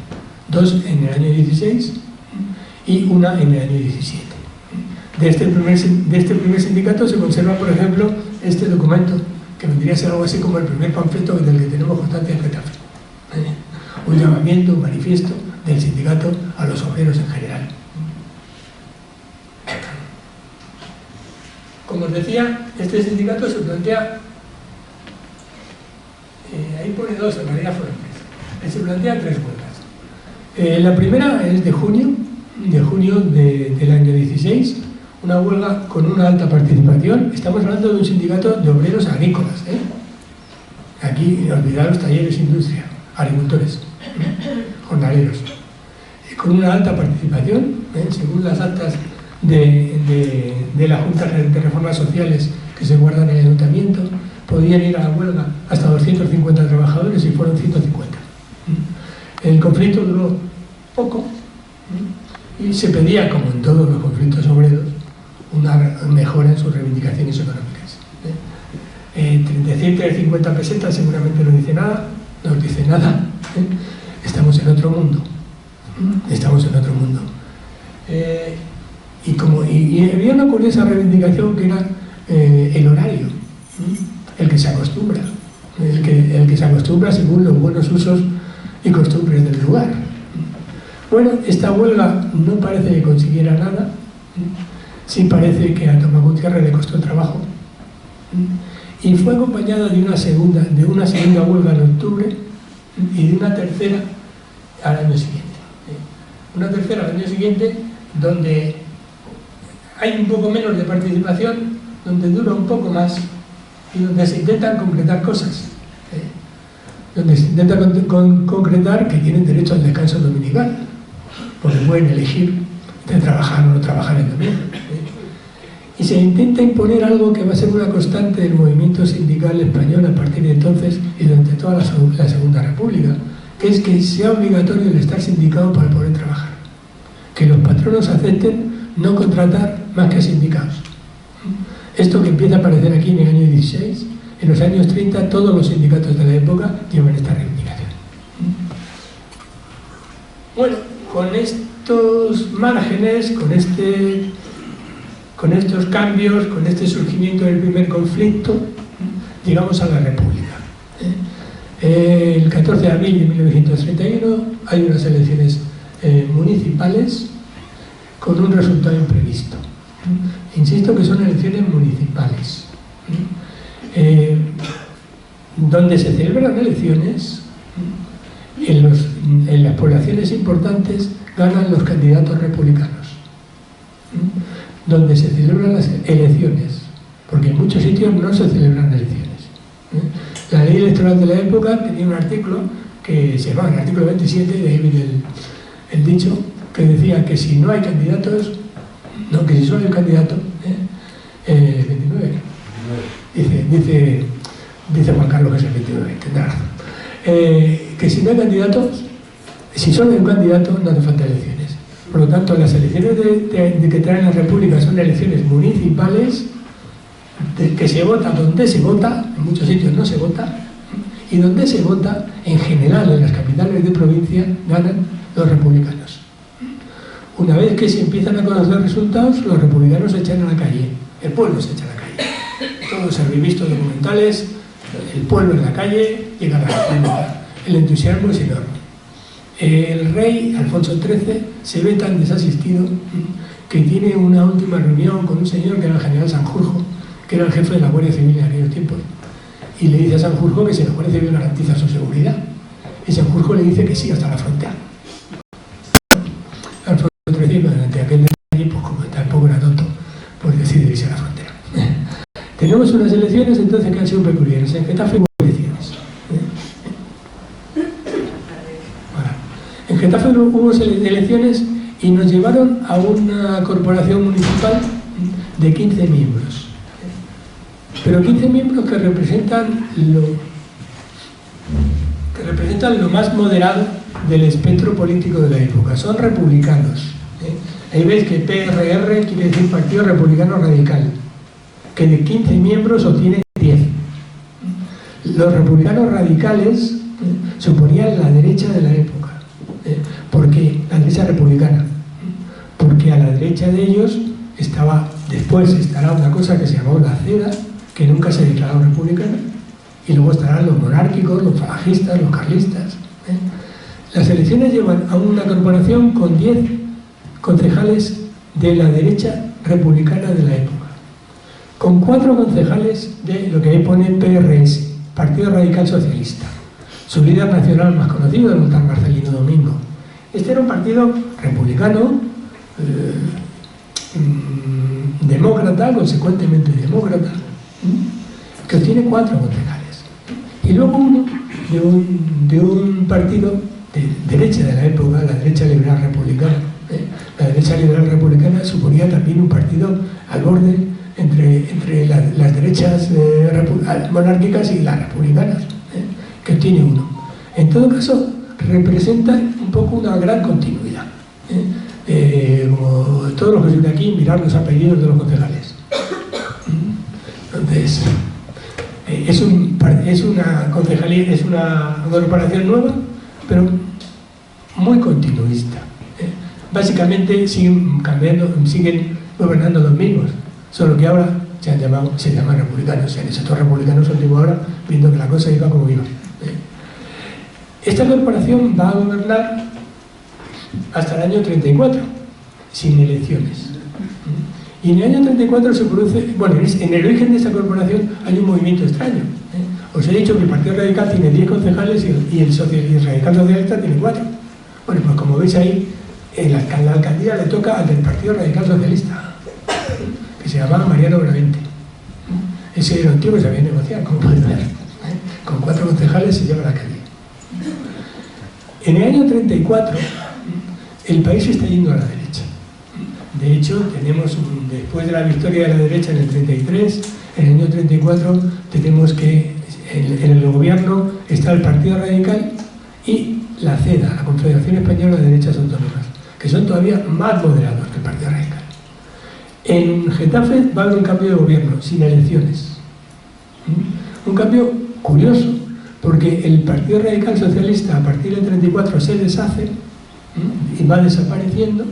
2 en el año 16 y una en el año 17. De este primer sindicato se conserva, por ejemplo, este documento, que vendría a ser algo así como el primer panfleto del que tenemos constancia en Getafe. Un llamamiento, un manifiesto del sindicato a los obreros en general. Como os decía, este sindicato se plantea, ahí pone 2, en realidad fueron 3. Se plantea 3 huelgas. La primera es de junio del año 16, una huelga con una alta participación. Estamos hablando de un sindicato de obreros agrícolas. Aquí, olvidaros talleres, industria, agricultores, jornaleros. Con una alta participación, según las actas de la Junta de Reformas Sociales que se guardan en el Ayuntamiento, podían ir a la huelga hasta 250 trabajadores y fueron 150. El conflicto duró poco y se pedía, como en todos los conflictos obreros, una mejora en sus reivindicaciones económicas. Decir 350 pesetas seguramente no dice nada, Estamos en otro mundo. Estamos en otro mundo. Y había una curiosa reivindicación que era el horario, el que se acostumbra, el que se acostumbra según los buenos usos y costumbres del lugar. Bueno, esta huelga no parece que consiguiera nada. Sí parece que a Tomás Gutiérrez le costó trabajo y fue acompañada de una segunda huelga en octubre y de una tercera al año siguiente. Una tercera al año siguiente donde hay un poco menos de participación, donde dura un poco más y donde se intentan concretar cosas. Donde se intenta concretar que tienen derecho al descanso dominical, porque pueden elegir de trabajar o no trabajar el domingo. Y se intenta imponer algo que va a ser una constante del movimiento sindical español a partir de entonces y durante toda la Segunda República, que es que sea obligatorio el estar sindicado para poder trabajar. Que los patronos acepten no contratar más que sindicados. Esto que empieza a aparecer aquí en el año 16, en los años 30 todos los sindicatos de la época llevan esta reivindicación. Bueno, con estos márgenes, con estos cambios, con este surgimiento del primer conflicto, llegamos a la República. El 14 de abril de 1931 hay unas elecciones municipales con un resultado imprevisto. Insisto que son elecciones municipales. Donde se celebran elecciones, en las poblaciones importantes ganan los candidatos republicanos. Donde se celebran las elecciones, porque en muchos sitios no se celebran elecciones. La ley electoral de la época tenía un artículo que se llamaba el artículo 27, de ahí viene el dicho, que decía que si no hay candidatos, no, que si solo hay un candidato, 29, dice Juan Carlos que es el 29, tendrá razón, que si no hay candidatos, si solo hay un candidato, no hace falta elecciones. Por lo tanto, las elecciones que traen las repúblicas son elecciones municipales, que se vota donde se vota, en muchos sitios no se vota, y donde se vota, en general, en las capitales de provincia, ganan los republicanos. Una vez que se empiezan a conocer resultados, los republicanos se echan a la calle, el pueblo se echa a la calle. Todos habéis visto documentales, el pueblo en la calle, llega a la república, el entusiasmo es enorme. El rey Alfonso XIII se ve tan desasistido que tiene una última reunión con un señor que era el general Sanjurjo, que era el jefe de la Guardia Civil en aquellos tiempos, y le dice a Sanjurjo que si la Guardia Civil garantiza su seguridad, y Sanjurjo le dice que sí hasta la frontera. Alfonso XIII, durante aquel detalle, pues como tampoco era tonto, pues decide irse a la frontera. Tenemos unas elecciones entonces que han sido peculiares. En Getafe hubo elecciones. En Getafe hubo elecciones y nos llevaron a una corporación municipal de 15 miembros. Pero 15 miembros que representan lo más moderado del espectro político de la época. Son republicanos. Ahí veis que PRR quiere decir Partido Republicano Radical, que de 15 miembros obtiene 10. Los republicanos radicales suponían la derecha de la época. Porque la derecha republicana, porque a la derecha de ellos después estará una cosa que se llamó la CEDA, que nunca se declaró republicana, y luego estarán los monárquicos, los falangistas, los carlistas. Las elecciones llevan a una corporación con 10 concejales de la derecha republicana de la época, con 4 concejales de lo que ahí pone PRS, Partido Radical Socialista. Su líder nacional más conocido era el tal Marcelino Domingo. Este era un partido republicano, demócrata, consecuentemente demócrata, que obtiene 4 concejales. Y luego uno de un partido de derecha de la época, la derecha liberal republicana. La derecha liberal republicana suponía también un partido al borde entre las derechas monárquicas y las republicanas, que obtiene uno. En todo caso, representa un poco una gran continuidad. Como todos los que están aquí, mirar los apellidos de los concejales. Entonces, es una concejalía, es una corporación nueva, pero muy continuista. Básicamente siguen gobernando los mismos, solo que ahora se llaman republicanos, se han hecho todos republicanos último ahora, viendo que la cosa iba como iba. Esta corporación va a gobernar hasta el año 34, sin elecciones. Y en el año 34 se produce, bueno, en el origen de esta corporación hay un movimiento extraño. Os he dicho que el Partido Radical tiene 10 concejales y el Radical Socialista tiene 4. Bueno, pues como veis ahí, la alcaldía le toca al del Partido Radical Socialista, que se llamaba Mariano Benavente. Ese era un tío que sabía negociar, como podéis ver. Con 4 concejales se lleva la alcaldía. En el año 34, el país está yendo a la derecha. De hecho, después de la victoria de la derecha en el 33, en el año 34 tenemos que en el gobierno está el Partido Radical y la CEDA, la Confederación Española de Derechas Autónomas, que son todavía más moderados que el Partido Radical. En Getafe va a haber un cambio de gobierno, sin elecciones. Un cambio curioso, porque el Partido Radical Socialista a partir del 34 se deshace y va desapareciendo.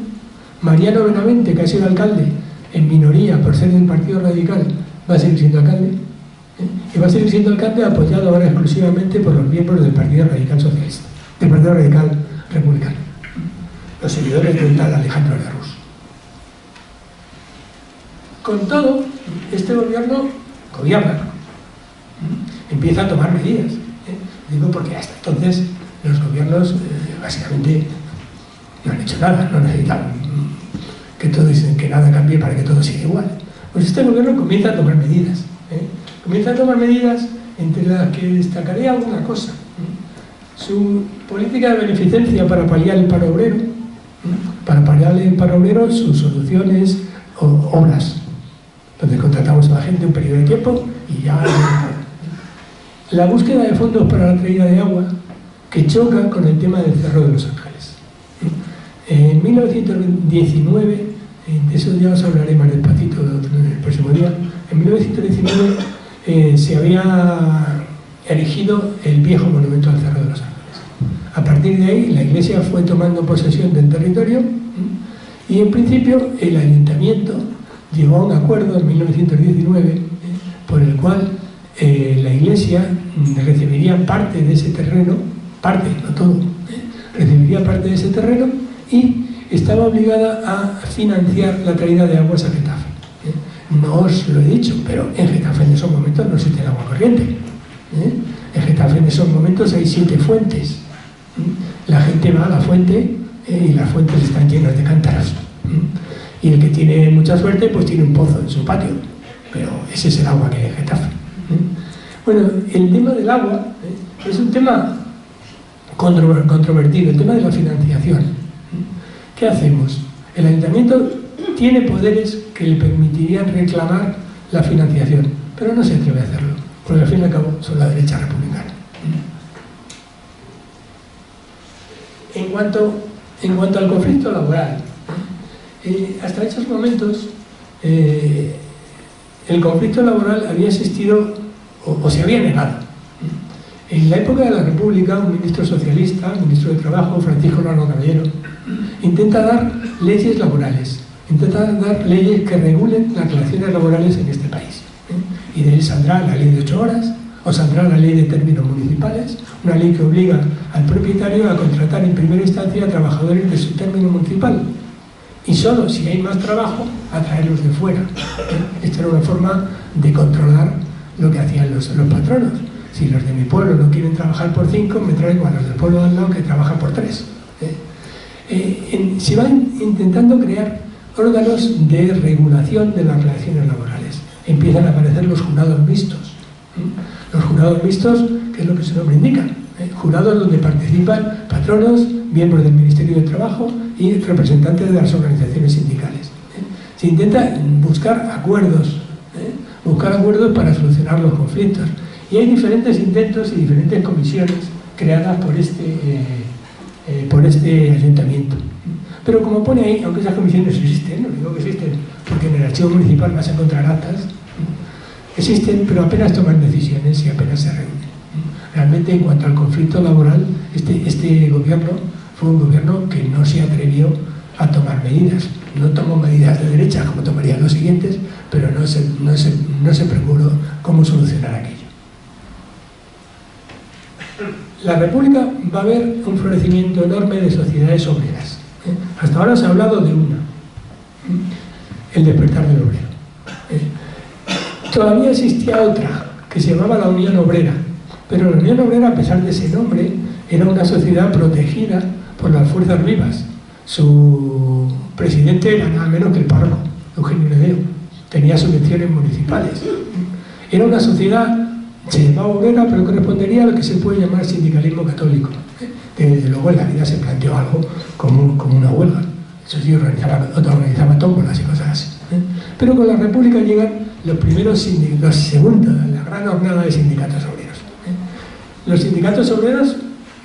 Mariano Benavente, que ha sido alcalde en minoría por ser del Partido Radical, va a seguir siendo alcalde. Y va a seguir siendo alcalde apoyado ahora exclusivamente por los miembros del Partido Radical Socialista, del Partido Radical Republicano, los seguidores del tal Alejandro Lerroux. Con todo, este gobierno gobierna, empieza a tomar medidas. Digo porque hasta entonces los gobiernos básicamente no han hecho nada, no necesitan que nada cambie para que todo siga igual. Pues este gobierno comienza a tomar medidas. Comienza a tomar medidas entre las que destacaré alguna cosa. Su política de beneficencia para paliar el paro obrero, sus soluciones o obras, donde contratamos a la gente un periodo de tiempo y ya. La búsqueda de fondos para la traída de agua, que choca con el tema del Cerro de los Ángeles. En 1919, de eso ya os hablaré más despacito el próximo día, en 1919 se había erigido el viejo monumento al Cerro de los Ángeles. A partir de ahí, la Iglesia fue tomando posesión del territorio y, en principio, el Ayuntamiento llegó a un acuerdo en 1919 por el cual la Iglesia recibiría parte de ese terreno, parte, no todo, recibiría parte de ese terreno y estaba obligada a financiar la traída de aguas a Getafe. No os lo he dicho, pero en Getafe en esos momentos no existe el agua corriente. En Getafe en esos momentos hay 7 fuentes. La gente va a la fuente y las fuentes están llenas de cántaros. Y el que tiene mucha suerte pues tiene un pozo en su patio, pero ese es el agua que hay en Getafe. Bueno, el tema del agua es un tema controvertido, el tema de la financiación. ¿Qué hacemos? El ayuntamiento tiene poderes que le permitirían reclamar la financiación, pero no se atreve a hacerlo, porque al fin y al cabo son la derecha republicana. En cuanto al conflicto laboral, hasta esos momentos el conflicto laboral había existido o se había negado. En la época de la República, un ministro socialista, ministro de Trabajo, Francisco Nano Caballero, intenta dar leyes laborales, intenta dar leyes que regulen las relaciones laborales en este país. Y de él saldrá la ley de 8 horas, o saldrá la ley de términos municipales, una ley que obliga al propietario a contratar en primera instancia a trabajadores de su término municipal. Y solo si hay más trabajo, a traerlos de fuera. Esta era una forma de controlar lo que hacían los patronos. Si los de mi pueblo no quieren trabajar por 5, me traigo a los del pueblo de al lado que trabajan por 3. Se van intentando crear órganos de regulación de las relaciones laborales. Empiezan a aparecer los jurados mixtos. Los jurados mixtos, que es lo que su nombre indica, jurados donde participan patronos, miembros del Ministerio de Trabajo y representantes de las organizaciones sindicales. Se intenta buscar acuerdos para solucionar los conflictos. Y hay diferentes intentos y diferentes comisiones creadas por este ayuntamiento. Pero como pone ahí, aunque esas comisiones existen, no digo que existen, porque en el archivo municipal vas a encontrar actas, existen, pero apenas toman decisiones y apenas se reúnen. Realmente, en cuanto al conflicto laboral, este gobierno fue un gobierno que no se atrevió a tomar medidas. No tomó medidas de derecha, como tomarían los siguientes, pero no se procuró cómo solucionar aquello. La República va a haber un florecimiento enorme de sociedades obreras. Hasta ahora se ha hablado de una. el despertar del obrero. Todavía existía otra, que se llamaba la Unión Obrera, pero la Unión Obrera, a pesar de ese nombre, era una sociedad protegida por las fuerzas vivas. Su presidente era nada menos que el párroco, Eugenio Ledeo. Tenía subvenciones municipales. Era una sociedad, se llamaba obrera, pero correspondería a lo que se puede llamar sindicalismo católico. Desde luego en la vida se planteó algo como una huelga. Eso sí, organizaba tómbolas y cosas así. Pero con la República llegan los primeros sindicatos, la gran jornada de sindicatos obreros. Los sindicatos obreros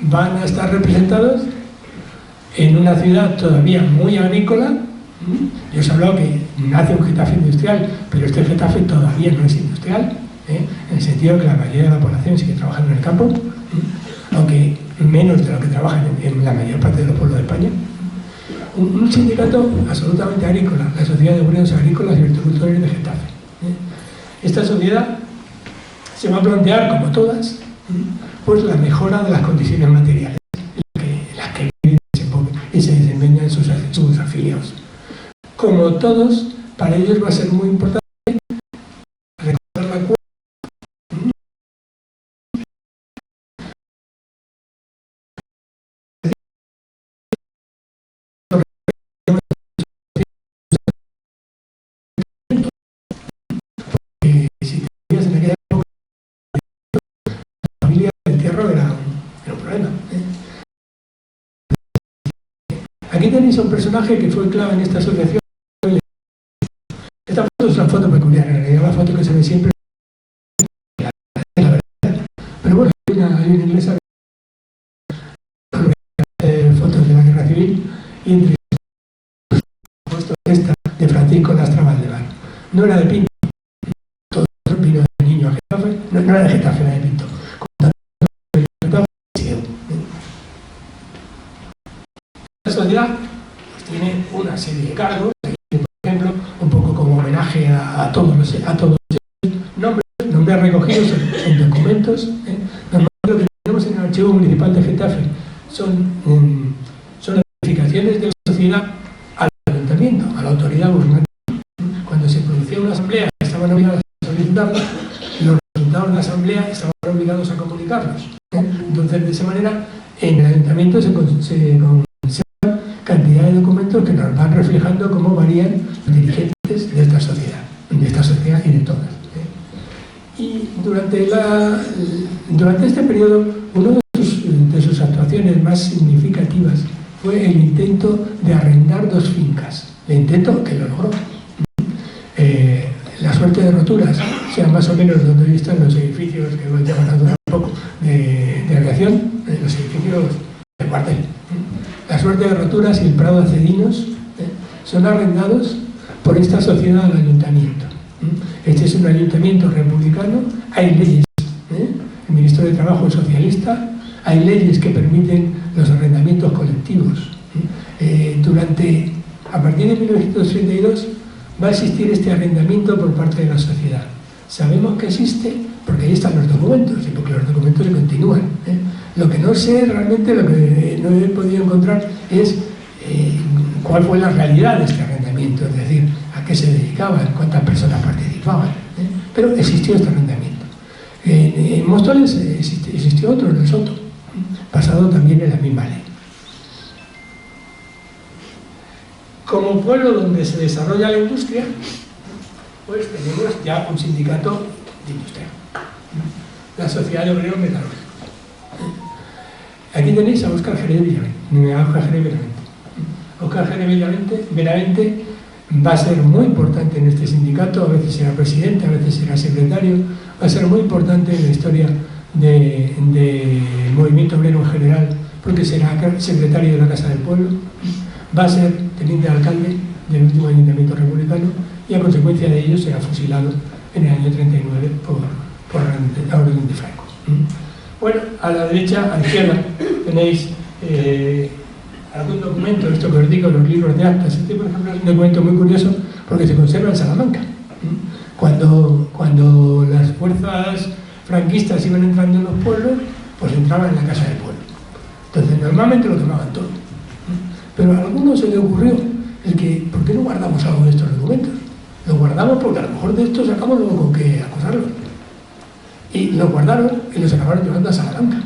van a estar representados en una ciudad todavía muy agrícola. Yo os he hablado que nace un Getafe industrial, pero este Getafe todavía no es industrial, en el sentido que la mayoría de la población sigue trabajando en el campo, aunque menos de lo que trabajan en la mayor parte de los pueblos de España. Un sindicato absolutamente agrícola, la Sociedad de Obreros Agrícolas y Horticultores de Getafe. Esta sociedad se va a plantear, como todas, pues la mejora de las condiciones materiales en las que viven y se desempeñan sus afiliados. Como todos, para ellos va a ser muy importante recordar la cuota si tenías en aquella época la familia del entierro era un problema. Aquí tenéis a un personaje que fue clave en esta asociación. Esta foto es una foto peculiar, en realidad la foto que se ve siempre es la verdad. Pero bueno, hay una inglesa fotos de la Guerra Civil y entre puesto esta de Francisco Lastra Valdevar. No era de Pinto, todo vino de niño a Getafe, no era de Getafe, era de Pinto. La sociedad pues, tiene una serie de cargos, por ejemplo, un poco como homenaje a todos los nombres recogidos en documentos. Normalmente lo que tenemos en el Archivo Municipal de Getafe son notificaciones de la sociedad al ayuntamiento, a la autoridad gubernamental. Cuando se producía una asamblea, estaban obligados a solicitarla, los resultados de la asamblea estaban obligados a comunicarlos. Entonces, de esa manera, en el ayuntamiento se conservan cantidad de documentos que nos van reflejando cómo varían los dirigentes de esta sociedad y de todas. Y durante este periodo, una de sus actuaciones más significativas fue el intento de arrendar 2 fincas. El intento que lo logró. La suerte de roturas, o sea, más o menos donde hoy están los edificios que voy a hablar un poco de aviación, los edificios de cuartel. La suerte de roturas y el Prado de Cedinos son arrendados por esta sociedad al ayuntamiento. Este es un ayuntamiento republicano, hay leyes, el ministro de Trabajo es socialista, hay leyes que permiten los arrendamientos colectivos. A partir de 1932 va a existir este arrendamiento por parte de la sociedad. Sabemos que existe porque ahí están los documentos y porque los documentos se continúan. Lo que no sé realmente, lo que no he podido encontrar es cuál fue la realidad de este arrendamiento, es decir, a qué se dedicaban, cuántas personas participaban. Pero existió este arrendamiento. En Móstoles existió otro, en el Soto, basado también en la misma ley. Como pueblo donde se desarrolla la industria, pues tenemos ya un sindicato de industria, la Sociedad de Obreros Metalúrgicos. Aquí tenéis a Óscar Jerez Benavente. Óscar Jerez Benavente va a ser muy importante en este sindicato, a veces será presidente, a veces será secretario, va a ser muy importante en la historia del movimiento obrero en general, porque será secretario de la Casa del Pueblo, va a ser teniente de alcalde del último ayuntamiento republicano y a consecuencia de ello será fusilado en el año 39 por la orden de Franco. Bueno, a la derecha, a la izquierda, tenéis algún documento, esto que os digo, los libros de actas. Este, por ejemplo, es un documento muy curioso porque se conserva en Salamanca. Cuando las fuerzas franquistas iban entrando en los pueblos, pues entraban en la Casa del Pueblo. Entonces, normalmente lo tomaban todo. Pero a algunos se le ocurrió ¿por qué no guardamos algo de estos documentos? Lo guardamos porque a lo mejor de esto sacamos luego con qué acusarlo. Y lo guardaron y los acabaron llevando a Salamanca.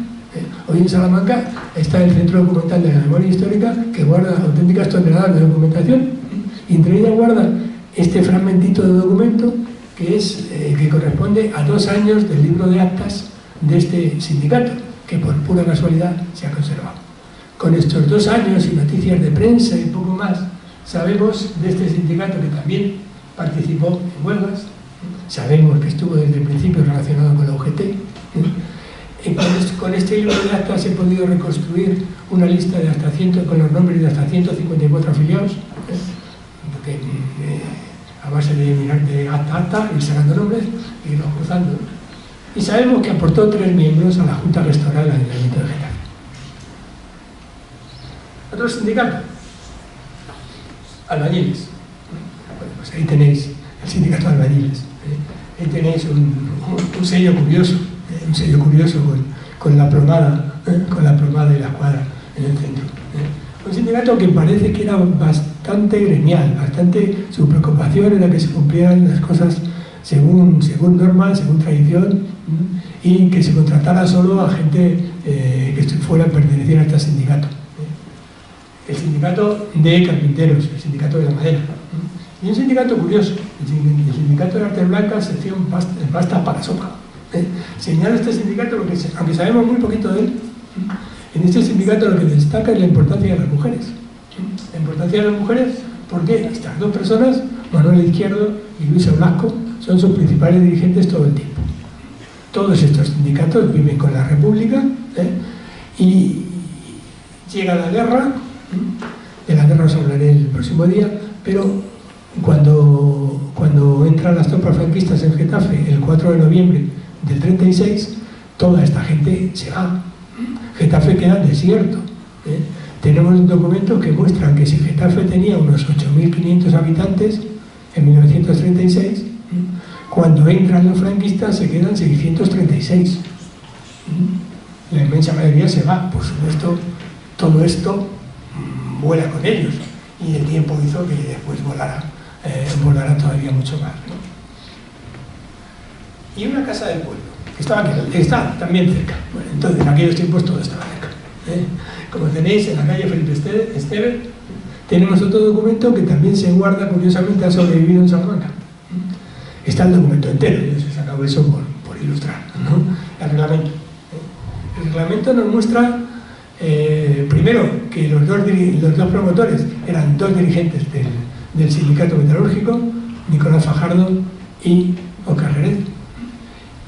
Hoy en Salamanca está el Centro Documental de la Memoria Histórica, que guarda auténticas toneladas de documentación, y entre ellas guarda este fragmentito de documento que corresponde a 2 años del libro de actas de este sindicato, que por pura casualidad se ha conservado. Con estos 2 años y noticias de prensa y poco más, sabemos de este sindicato que también participó en huelgas, sabemos que estuvo desde el principio relacionado con la UGT. Con este libro de actas he podido reconstruir una lista de hasta 100, con los nombres de hasta 154 afiliados, porque a base de mirar de acta a acta, ir sacando nombres y irlos cruzando. Y sabemos que aportó 3 miembros a la Junta Rectoral del Ayuntamiento de Getafe. Otro sindicato, albañiles. Bueno, pues ahí tenéis el sindicato de albañiles. Ahí tenéis un sello curioso, con la plomada y la escuadra en el centro. Un sindicato que parece que era bastante gremial, su preocupación era que se cumplieran las cosas según norma, según tradición, y que se contratara solo a gente que fuera a pertenecer a este sindicato. El sindicato de carpinteros, el sindicato de la madera. Y un sindicato curioso, el sindicato de artes blancas, sección pasta para sopa. Señala este sindicato, aunque sabemos muy poquito de él, en este sindicato lo que destaca es la importancia de las mujeres. La importancia de las mujeres porque estas 2 personas, Manuel Izquierdo y Luisa Blasco, son sus principales dirigentes todo el tiempo. Todos estos sindicatos viven con la República, y llega la guerra. De la guerra os hablaré el próximo día, pero cuando entran las tropas franquistas en Getafe el 4 de noviembre del 36, toda esta gente se va. Getafe queda desierto. Tenemos documentos que muestran que si Getafe tenía unos 8.500 habitantes en 1936, cuando entran los franquistas se quedan 636. La inmensa mayoría se va, por supuesto. Todo esto vuela con ellos, y el tiempo hizo que después volara todavía mucho más, ¿no? Y una casa del pueblo, que está también cerca. Bueno, entonces en aquellos tiempos todo estaba cerca. Como tenéis en la calle Felipe Esteve, tenemos otro documento que también se guarda, curiosamente ha sobrevivido en Salamanca. Está el documento entero, yo os he sacado eso por ilustrar, ¿no? El reglamento. El reglamento nos muestra primero que los dos promotores eran 2 dirigentes del sindicato metalúrgico, Nicolás Fajardo y Oscar Jerez,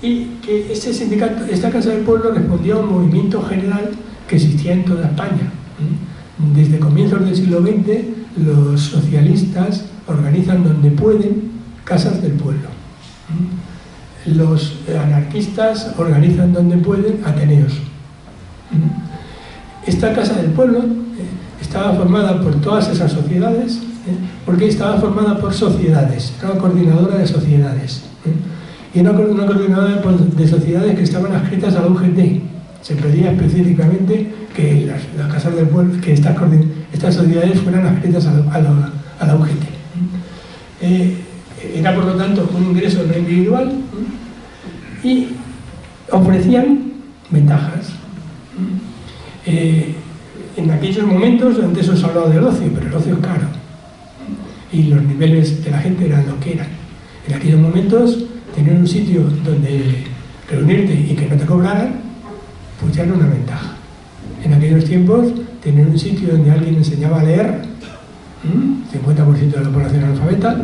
y que esta Casa del Pueblo respondía a un movimiento general que existía en toda España. Desde comienzos del siglo XX los socialistas organizan donde pueden casas del pueblo, los anarquistas organizan donde pueden ateneos. Esta Casa del Pueblo estaba formada por todas esas sociedades, porque estaba formada por sociedades, era una coordinadora de sociedades, y una coordinadora de sociedades que estaban adscritas a la UGT. Se pedía específicamente que las casas del pueblo, que estas sociedades fueran adscritas a la UGT. Era por lo tanto un ingreso no individual, y ofrecían ventajas. En aquellos momentos, antes os he hablado del ocio, pero el ocio es caro y los niveles de la gente eran lo que eran. En aquellos momentos, tener un sitio donde reunirte y que no te cobraran, pues ya era una ventaja. En aquellos tiempos, tener un sitio donde alguien enseñaba a leer, 50% de la población analfabeta,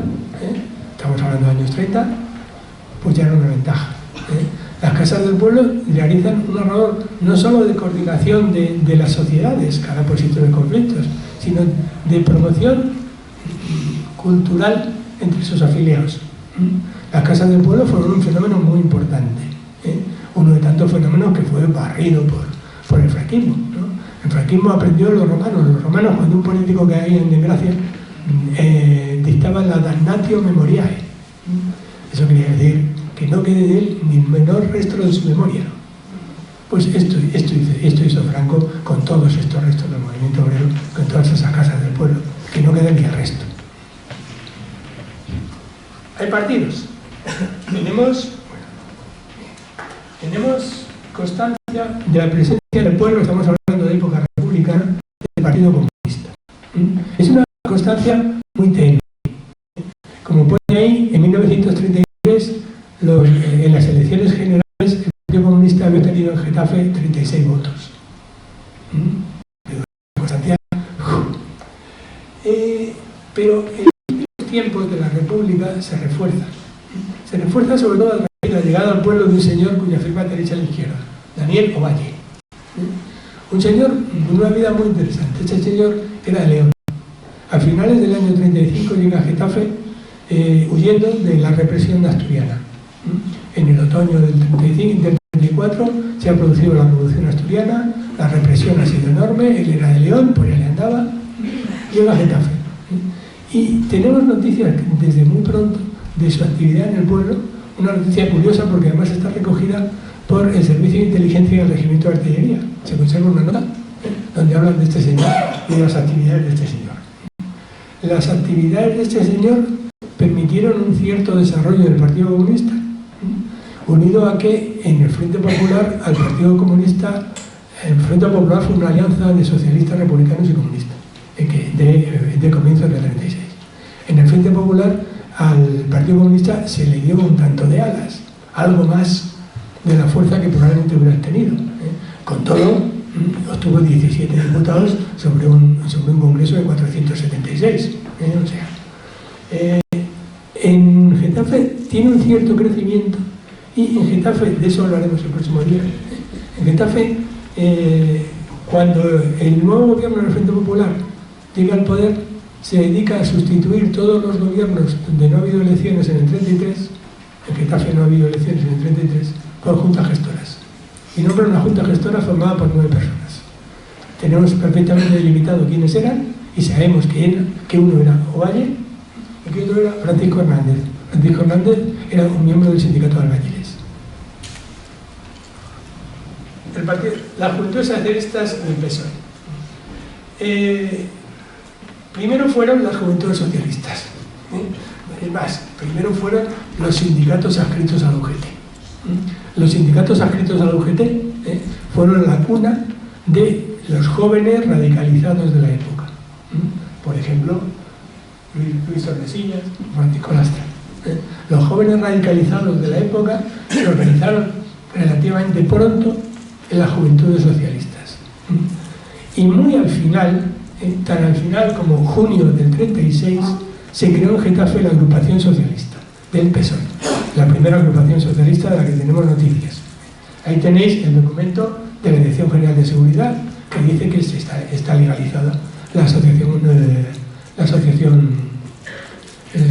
estamos hablando de años 30, pues ya era una ventaja. Las casas del pueblo realizan una labor no solo de coordinación de las sociedades cada posición de conflictos, sino de promoción cultural entre sus afiliados. Las casas del pueblo fueron un fenómeno muy importante, uno de tantos fenómenos que fue barrido por el franquismo, ¿no? El franquismo aprendió los romanos cuando un político que hay en desgracia dictaba la damnatio memoriae. Eso quería decir que no quede de él ni el menor resto de su memoria. Pues esto hizo Franco con todos estos restos del movimiento obrero, con todas esas casas del pueblo, que no quede ni el resto. Hay partidos. Tenemos constancia de la presencia del pueblo, estamos hablando de época republicana, del Partido Comunista. Es una constancia muy tenue. Como pone ahí, en 1933, en las elecciones generales, el Partido Comunista había tenido en Getafe 36 votos. Constancia. Pero en los tiempos de la República se refuerza. Se refuerza sobre todo a través de la llegada al pueblo de un señor cuya firma derecha a la izquierda, Daniel Ovalle. Un señor con una vida muy interesante. Este señor era de León. A finales del año 35 llega a Getafe huyendo de la represión asturiana. En el otoño del 34 se ha producido la revolución asturiana, la represión ha sido enorme, él era de León, por allá andaba, llega a Getafe. Y tenemos noticias desde muy pronto de su actividad en el pueblo, una noticia curiosa porque además está recogida por el Servicio de Inteligencia del Regimiento de Artillería. Se conserva una nota donde hablan de este señor y de las actividades de este señor. Las actividades de este señor permitieron un cierto desarrollo del Partido Comunista, unido a que en el Frente Popular al Partido Comunista, el Frente Popular fue una alianza de socialistas, republicanos y comunistas de comienzos del 36. En el Frente Popular al Partido Comunista se le dio un tanto de alas, algo más de la fuerza que probablemente hubieran tenido. Con todo, obtuvo 17 diputados sobre un congreso de 476. En Getafe tiene un cierto crecimiento y en Getafe, de eso hablaremos el próximo día, en Getafe, cuando el nuevo gobierno del Frente Popular llega al poder, se dedica a sustituir todos los gobiernos donde no ha habido elecciones en el 33, en Getafe no ha habido elecciones en el 33, por juntas gestoras. Y nombra una junta gestora formada por 9 personas. Tenemos perfectamente delimitado quiénes eran y sabemos que uno era Ovalle y que otro era Francisco Hernández. Francisco Hernández era un miembro del sindicato de albañiles. La Juventud Socialistas del PSOE. Primero fueron las Juventudes Socialistas. Es más, primero fueron los sindicatos adscritos a la UGT. Los sindicatos adscritos a la UGT fueron la cuna de los jóvenes radicalizados de la época. Por ejemplo, Luis Tordesillas, Francisco Lastra. Los jóvenes radicalizados de la época se organizaron relativamente pronto en las Juventudes Socialistas. Y muy al final, tan al final como junio del 36, se creó en Getafe la agrupación socialista del PSOE, la primera agrupación socialista de la que tenemos noticias. Ahí tenéis el documento de la Dirección General de Seguridad que dice que está legalizada la asociación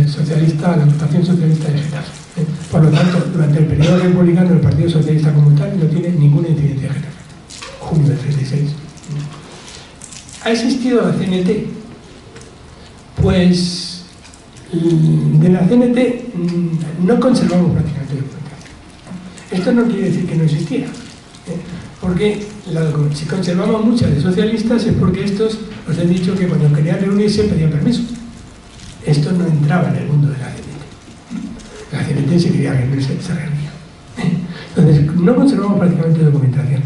socialista, la agrupación socialista de Getafe. Por lo tanto, durante el periodo republicano el Partido Socialista como tal no tiene ninguna incidencia en Getafe. Junio del 36. ¿Ha existido la CNT? Pues de la CNT no conservamos prácticamente documentación. Esto no quiere decir que no existiera, porque si conservamos muchas de socialistas es porque estos, os he dicho que cuando querían reunirse pedían permiso. Esto no entraba en el mundo de la CNT. La CNT si quería reunirse, se reunía. Entonces, no conservamos prácticamente documentación.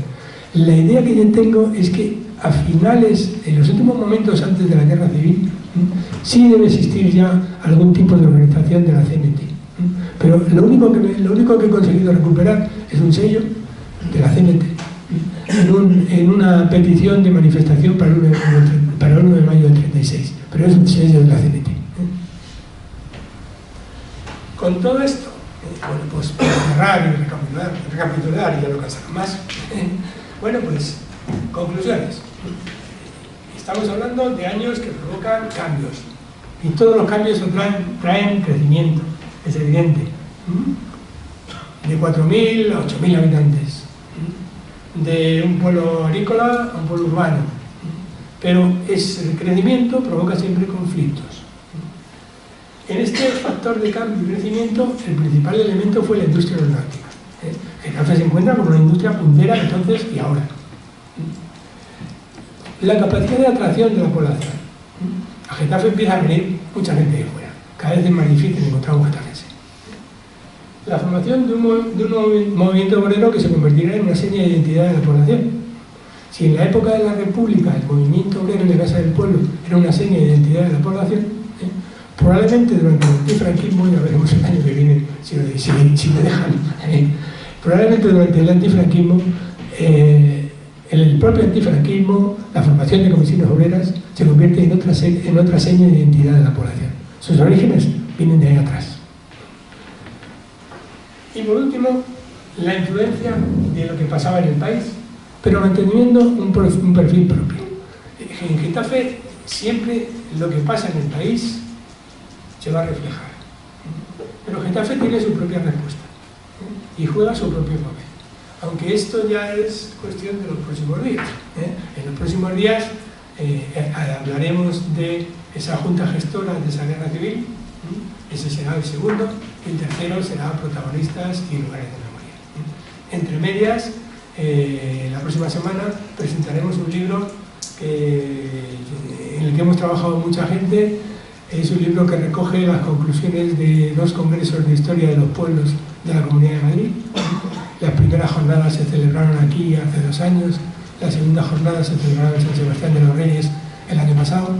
La idea que yo tengo es que a finales, en los últimos momentos antes de la guerra civil, sí debe existir ya algún tipo de organización de la CNT. Pero lo único que he conseguido recuperar es un sello de la CNT en una petición de manifestación para el 1 de mayo del 36. Pero es un sello de la CNT. Con todo esto, bueno, pues para cerrar y recapitular y ya no cansará más. Bueno, pues, conclusiones. Estamos hablando de años que provocan cambios. Y todos los cambios traen crecimiento, es evidente. De 4.000 a 8.000 habitantes. De un pueblo agrícola a un pueblo urbano. Pero el crecimiento provoca siempre conflictos. En este factor de cambio y crecimiento, el principal elemento fue la industria aeronáutica. Getafe se encuentra con una industria puntera entonces y ahora. La capacidad de atracción de la población. A Getafe empieza a venir mucha gente de fuera. Cada vez es más difícil encontrar un getafense. la formación de un movimiento obrero que se convertirá en una seña de identidad de la población. Si en la época de la República el movimiento obrero en la Casa del Pueblo era una seña de identidad de la población, probablemente durante el antifranquismo, ya veremos el año que viene si me dejan, probablemente durante el antifranquismo, el propio antifranquismo, la formación de comisiones obreras, se convierte en otra seña de identidad de la población. Sus orígenes vienen de ahí atrás. Y por último, la influencia de lo que pasaba en el país, pero manteniendo un perfil propio. En Getafe siempre lo que pasa en el país se va a reflejar. Pero Getafe tiene su propia respuesta y juega su propio papel. Aunque esto ya es cuestión de los próximos días. En los próximos días hablaremos de esa junta gestora de esa guerra civil. Ese será el segundo. Y el tercero será protagonistas y lugares de memoria. Entre medias, la próxima semana presentaremos un libro en el que hemos trabajado mucha gente. Es un libro que recoge las conclusiones de 2 congresos de historia de los pueblos de la Comunidad de Madrid. Las primeras jornadas se celebraron aquí hace 2 años, las segundas jornadas se celebraron en San Sebastián de los Reyes el año pasado,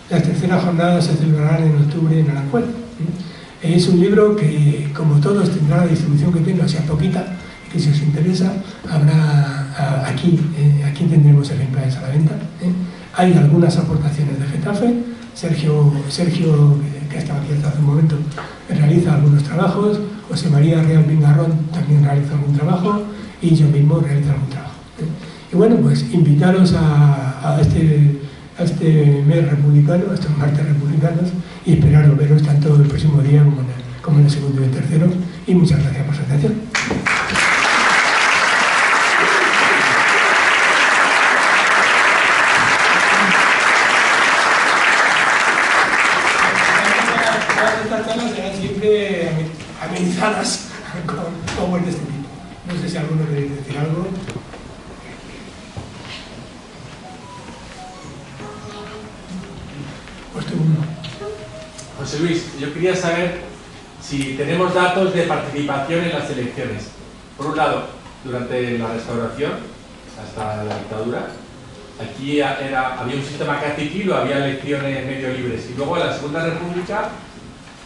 las terceras jornadas se celebrarán en octubre en Aranjuez. Es un libro que, como todos, tendrá la distribución que tenga, sea poquita, que si os interesa, habrá aquí tendremos ejemplares a la venta. Hay algunas aportaciones de Getafe. Sergio, que estaba aquí hasta hace un momento, realiza algunos trabajos. José María Real Pingarrón también realiza algún trabajo y yo mismo realizo algún trabajo. Y bueno, pues invitaros a este mes republicano, a estos martes republicanos, y esperaros veros tanto el próximo día como en el segundo y el tercero. Y muchas gracias por su atención. Amenizadas con buen de este tipo. No sé si alguno queréis decir algo. Pues tú uno. José Luis, yo quería saber si tenemos datos de participación en las elecciones. Por un lado, durante la restauración, hasta la dictadura, aquí había un sistema caciquil, había elecciones medio libres. Y luego en la Segunda República,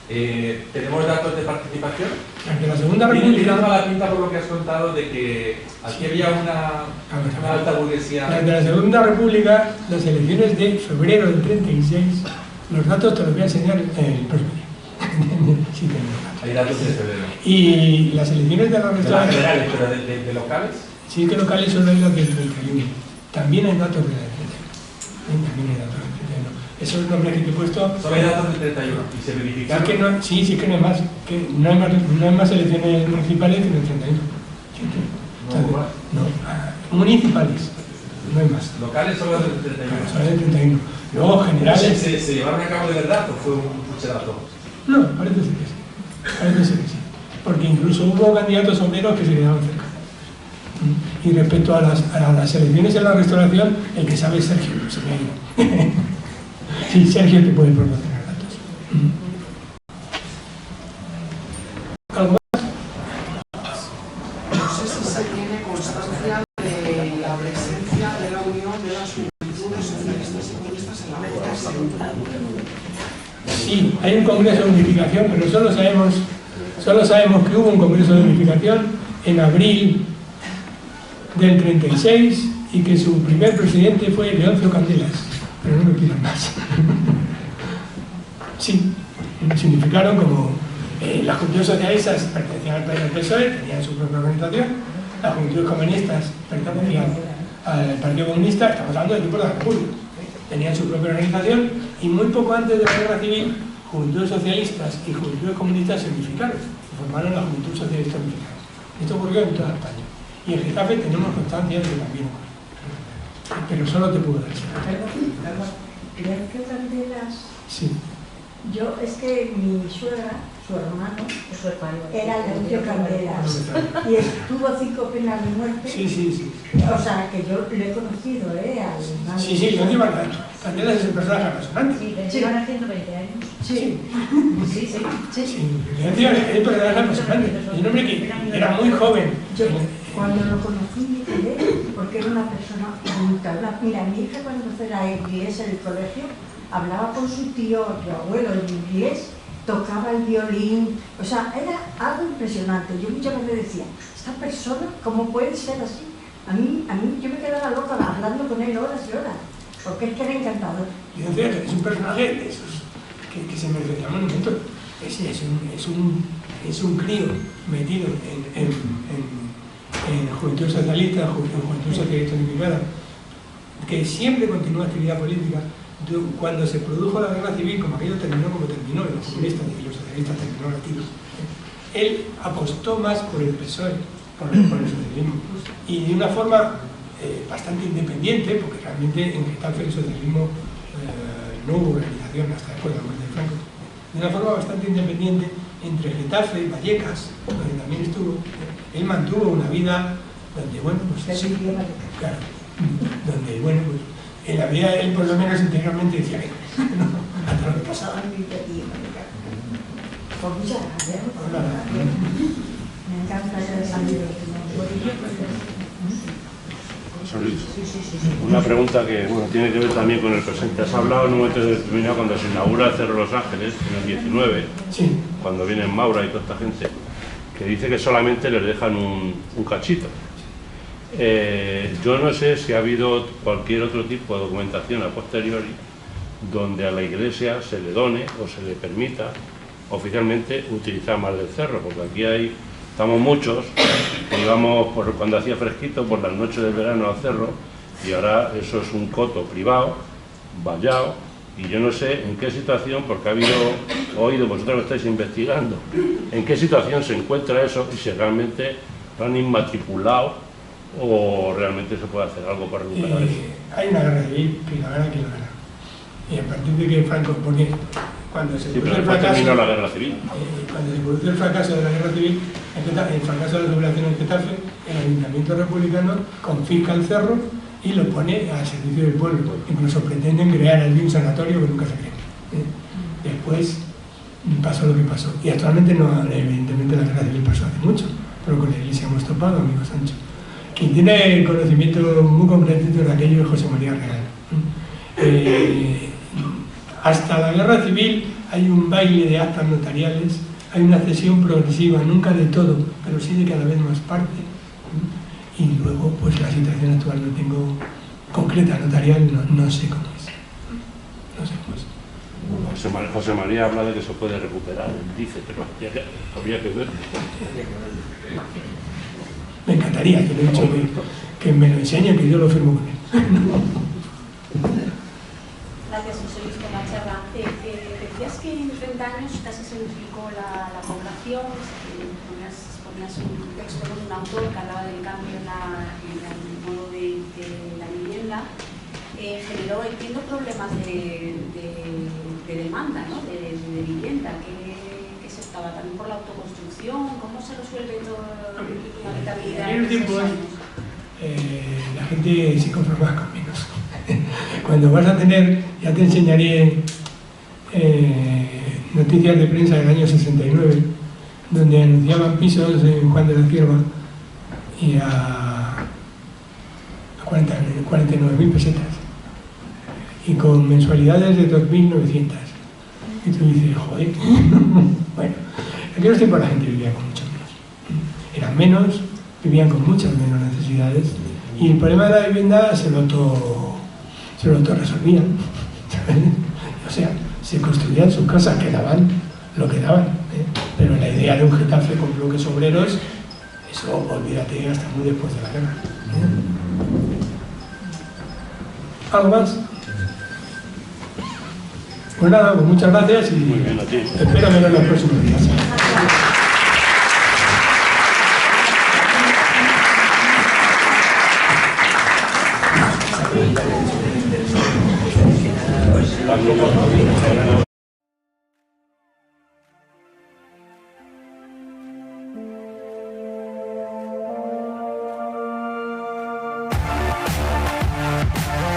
¿tenemos datos de participación? Ante la Segunda República... Tiene toda la pinta por lo que has contado de que aquí había una alta burguesía... Ante la Segunda República, las elecciones de febrero del 36, los datos te los voy a enseñar el próximo día. Sí, hay datos de febrero. Y las elecciones de la restauración... generales, pero de locales. Sí, de locales solo hay las del 31. También hay datos de la del 31. También hay datos del 31. Esos nombres que te he puesto... Solo hay datos del 31 y se verificaron. Sí, es que no hay más. Que no hay más elecciones municipales que en el 31. No, municipales. No hay más. Locales solo del 31. Solo del 31. Luego generales... ¿Se llevaron a cabo de verdad o fue un pucherazo? No, parece ser que sí. Parece ser que sí. Porque incluso hubo candidatos obreros que se quedaron cerca. Y respecto a las elecciones en la restauración, el que sabe es Sergio, se me ha ido. Sí, Sergio te puede proporcionar datos. ¿Algo más? No sé si se tiene constancia de la presencia de la unión de las juventudes socialistas y comunistas en la Junta. Sí, hay un congreso de unificación, pero solo sabemos que hubo un congreso de unificación en abril del 36 y que su primer presidente fue Leoncio Candelas, pero no me pidan más. Sí, se unificaron como las juventudes socialistas pertenecían al PSOE, tenían su propia organización, las juventudes comunistas pertenecían al Partido Comunista, estamos hablando del tiempo de la República, tenían su propia organización y muy poco antes de la Guerra Civil, juventudes socialistas y juventudes comunistas se unificaron y formaron la Juventud Socialista Unificada. Esto ocurrió en toda España. Y en Getafe tenemos constancia de que también ocurrió. Pero solo te puedo decir. Leoncio Candelas. Sí. Yo, es que mi suegra su hermano, Su hermano. era Leoncio Candelas y tuvo 5 penas de muerte. Sí. O sea, que yo le he conocido, al hermano. Sí, Leoncio Candelas es el personaje apasionante. Sí, llevan a 120 años. Sí. Leoncio es el personaje apasionante. Es un hombre que era muy joven. Yo cuando lo conocí me quedé, porque era una persona adulta. Mira, mi hija cuando era inglés en el colegio, hablaba con su tío, su abuelo en inglés, tocaba el violín, o sea, era algo impresionante. Yo muchas veces decía, esta persona, ¿cómo puede ser así? A mí yo me quedaba loca hablando con él horas y horas, porque es que era encantador. Leoncio es un personaje de esos que se merece el monumento. Es un crío metido en Juventud Socialista, en Juventud Socialista Unificada, que siempre continúa actividad política. Cuando se produjo la guerra civil, como aquello terminó como terminó, y los comunistas y los socialistas terminaron a tiros, él apostó más por el PSOE, por el socialismo, y de una forma bastante independiente, porque realmente en Getafe el socialismo no hubo organización hasta después de la muerte de Franco, de una forma bastante independiente entre Getafe y Vallecas, donde también estuvo. Él mantuvo una vida donde, bueno, pues claro, donde, bueno, pues en la vida él por lo menos integralmente decía que no, hasta lo que pasaba. Por muchas gracias. Me encanta salir de Una pregunta que tiene que ver también con el presente. Has hablado en un momento determinado cuando se inaugura el Cerro Los Ángeles, en el 19, cuando vienen Maura y toda esta gente, que dice que solamente les dejan un cachito. Yo no sé si ha habido cualquier otro tipo de documentación a posteriori donde a la iglesia se le done o se le permita oficialmente utilizar más del cerro, porque aquí estamos muchos que íbamos cuando hacía fresquito por las noches del verano al cerro, y ahora eso es un coto privado, vallado, y yo no sé en qué situación, porque ha habido oído, vosotros lo estáis investigando, en qué situación se encuentra eso y si realmente lo han inmatriculado o realmente se puede hacer algo para recuperar eso. Hay una guerra civil que la gana quien la gana. Y a partir de que Franco, porque cuando se produce el fracaso, terminó la guerra civil. Cuando se produce el fracaso de la guerra civil, el fracaso de las operaciones en Getafe, el Ayuntamiento republicano confisca el cerro y lo pone al servicio del pueblo. Incluso pretenden crear allí un sanatorio que nunca se creó. Después pasó lo que pasó. Y actualmente no, evidentemente la guerra civil pasó hace mucho, pero con la iglesia hemos topado, amigo Sancho. Quien tiene conocimiento muy concreto de aquello es José María Real. Hasta la guerra civil hay un baile de actas notariales, hay una cesión progresiva, nunca de todo, pero sí de cada vez más parte. Y luego, pues la situación actual no tengo concreta notarial, no sé cómo es. No sé cómo es. José María habla de que se puede recuperar, dice, pero habría que ver. Me encantaría, yo le he dicho que me lo enseñe, que yo lo firmo con él. Gracias, José Luis, por la charla. Decías que en 30 años casi se duplicó la población, ponías un texto con un autor que hablaba del cambio en el modo de la vivienda. Generó, entiendo, problemas de demanda, ¿no? de vivienda, que se estaba también por la autoconstrucción. ¿Cómo se resuelve todo la habitabilidad en esos años? La gente se conforma con menos. Cuando vas a tener, ya te enseñaré noticias de prensa del año 69, donde anunciaban pisos en Juan de la Cierva y a 49.000 pesetas y con mensualidades de 2.900. Y tú dices, joder, bueno, en aquellos tiempos la gente vivía con mucho menos. Eran menos, vivían con muchas menos necesidades y el problema de la vivienda se lo autorresolvían. O sea, se construían sus casas, que daban lo que daban. Pero la idea de un Getafe con bloques obreros, eso olvídate hasta muy después de la guerra. ¿Algo más? Pues nada, pues muchas gracias y espero verlos los próximos días. Thank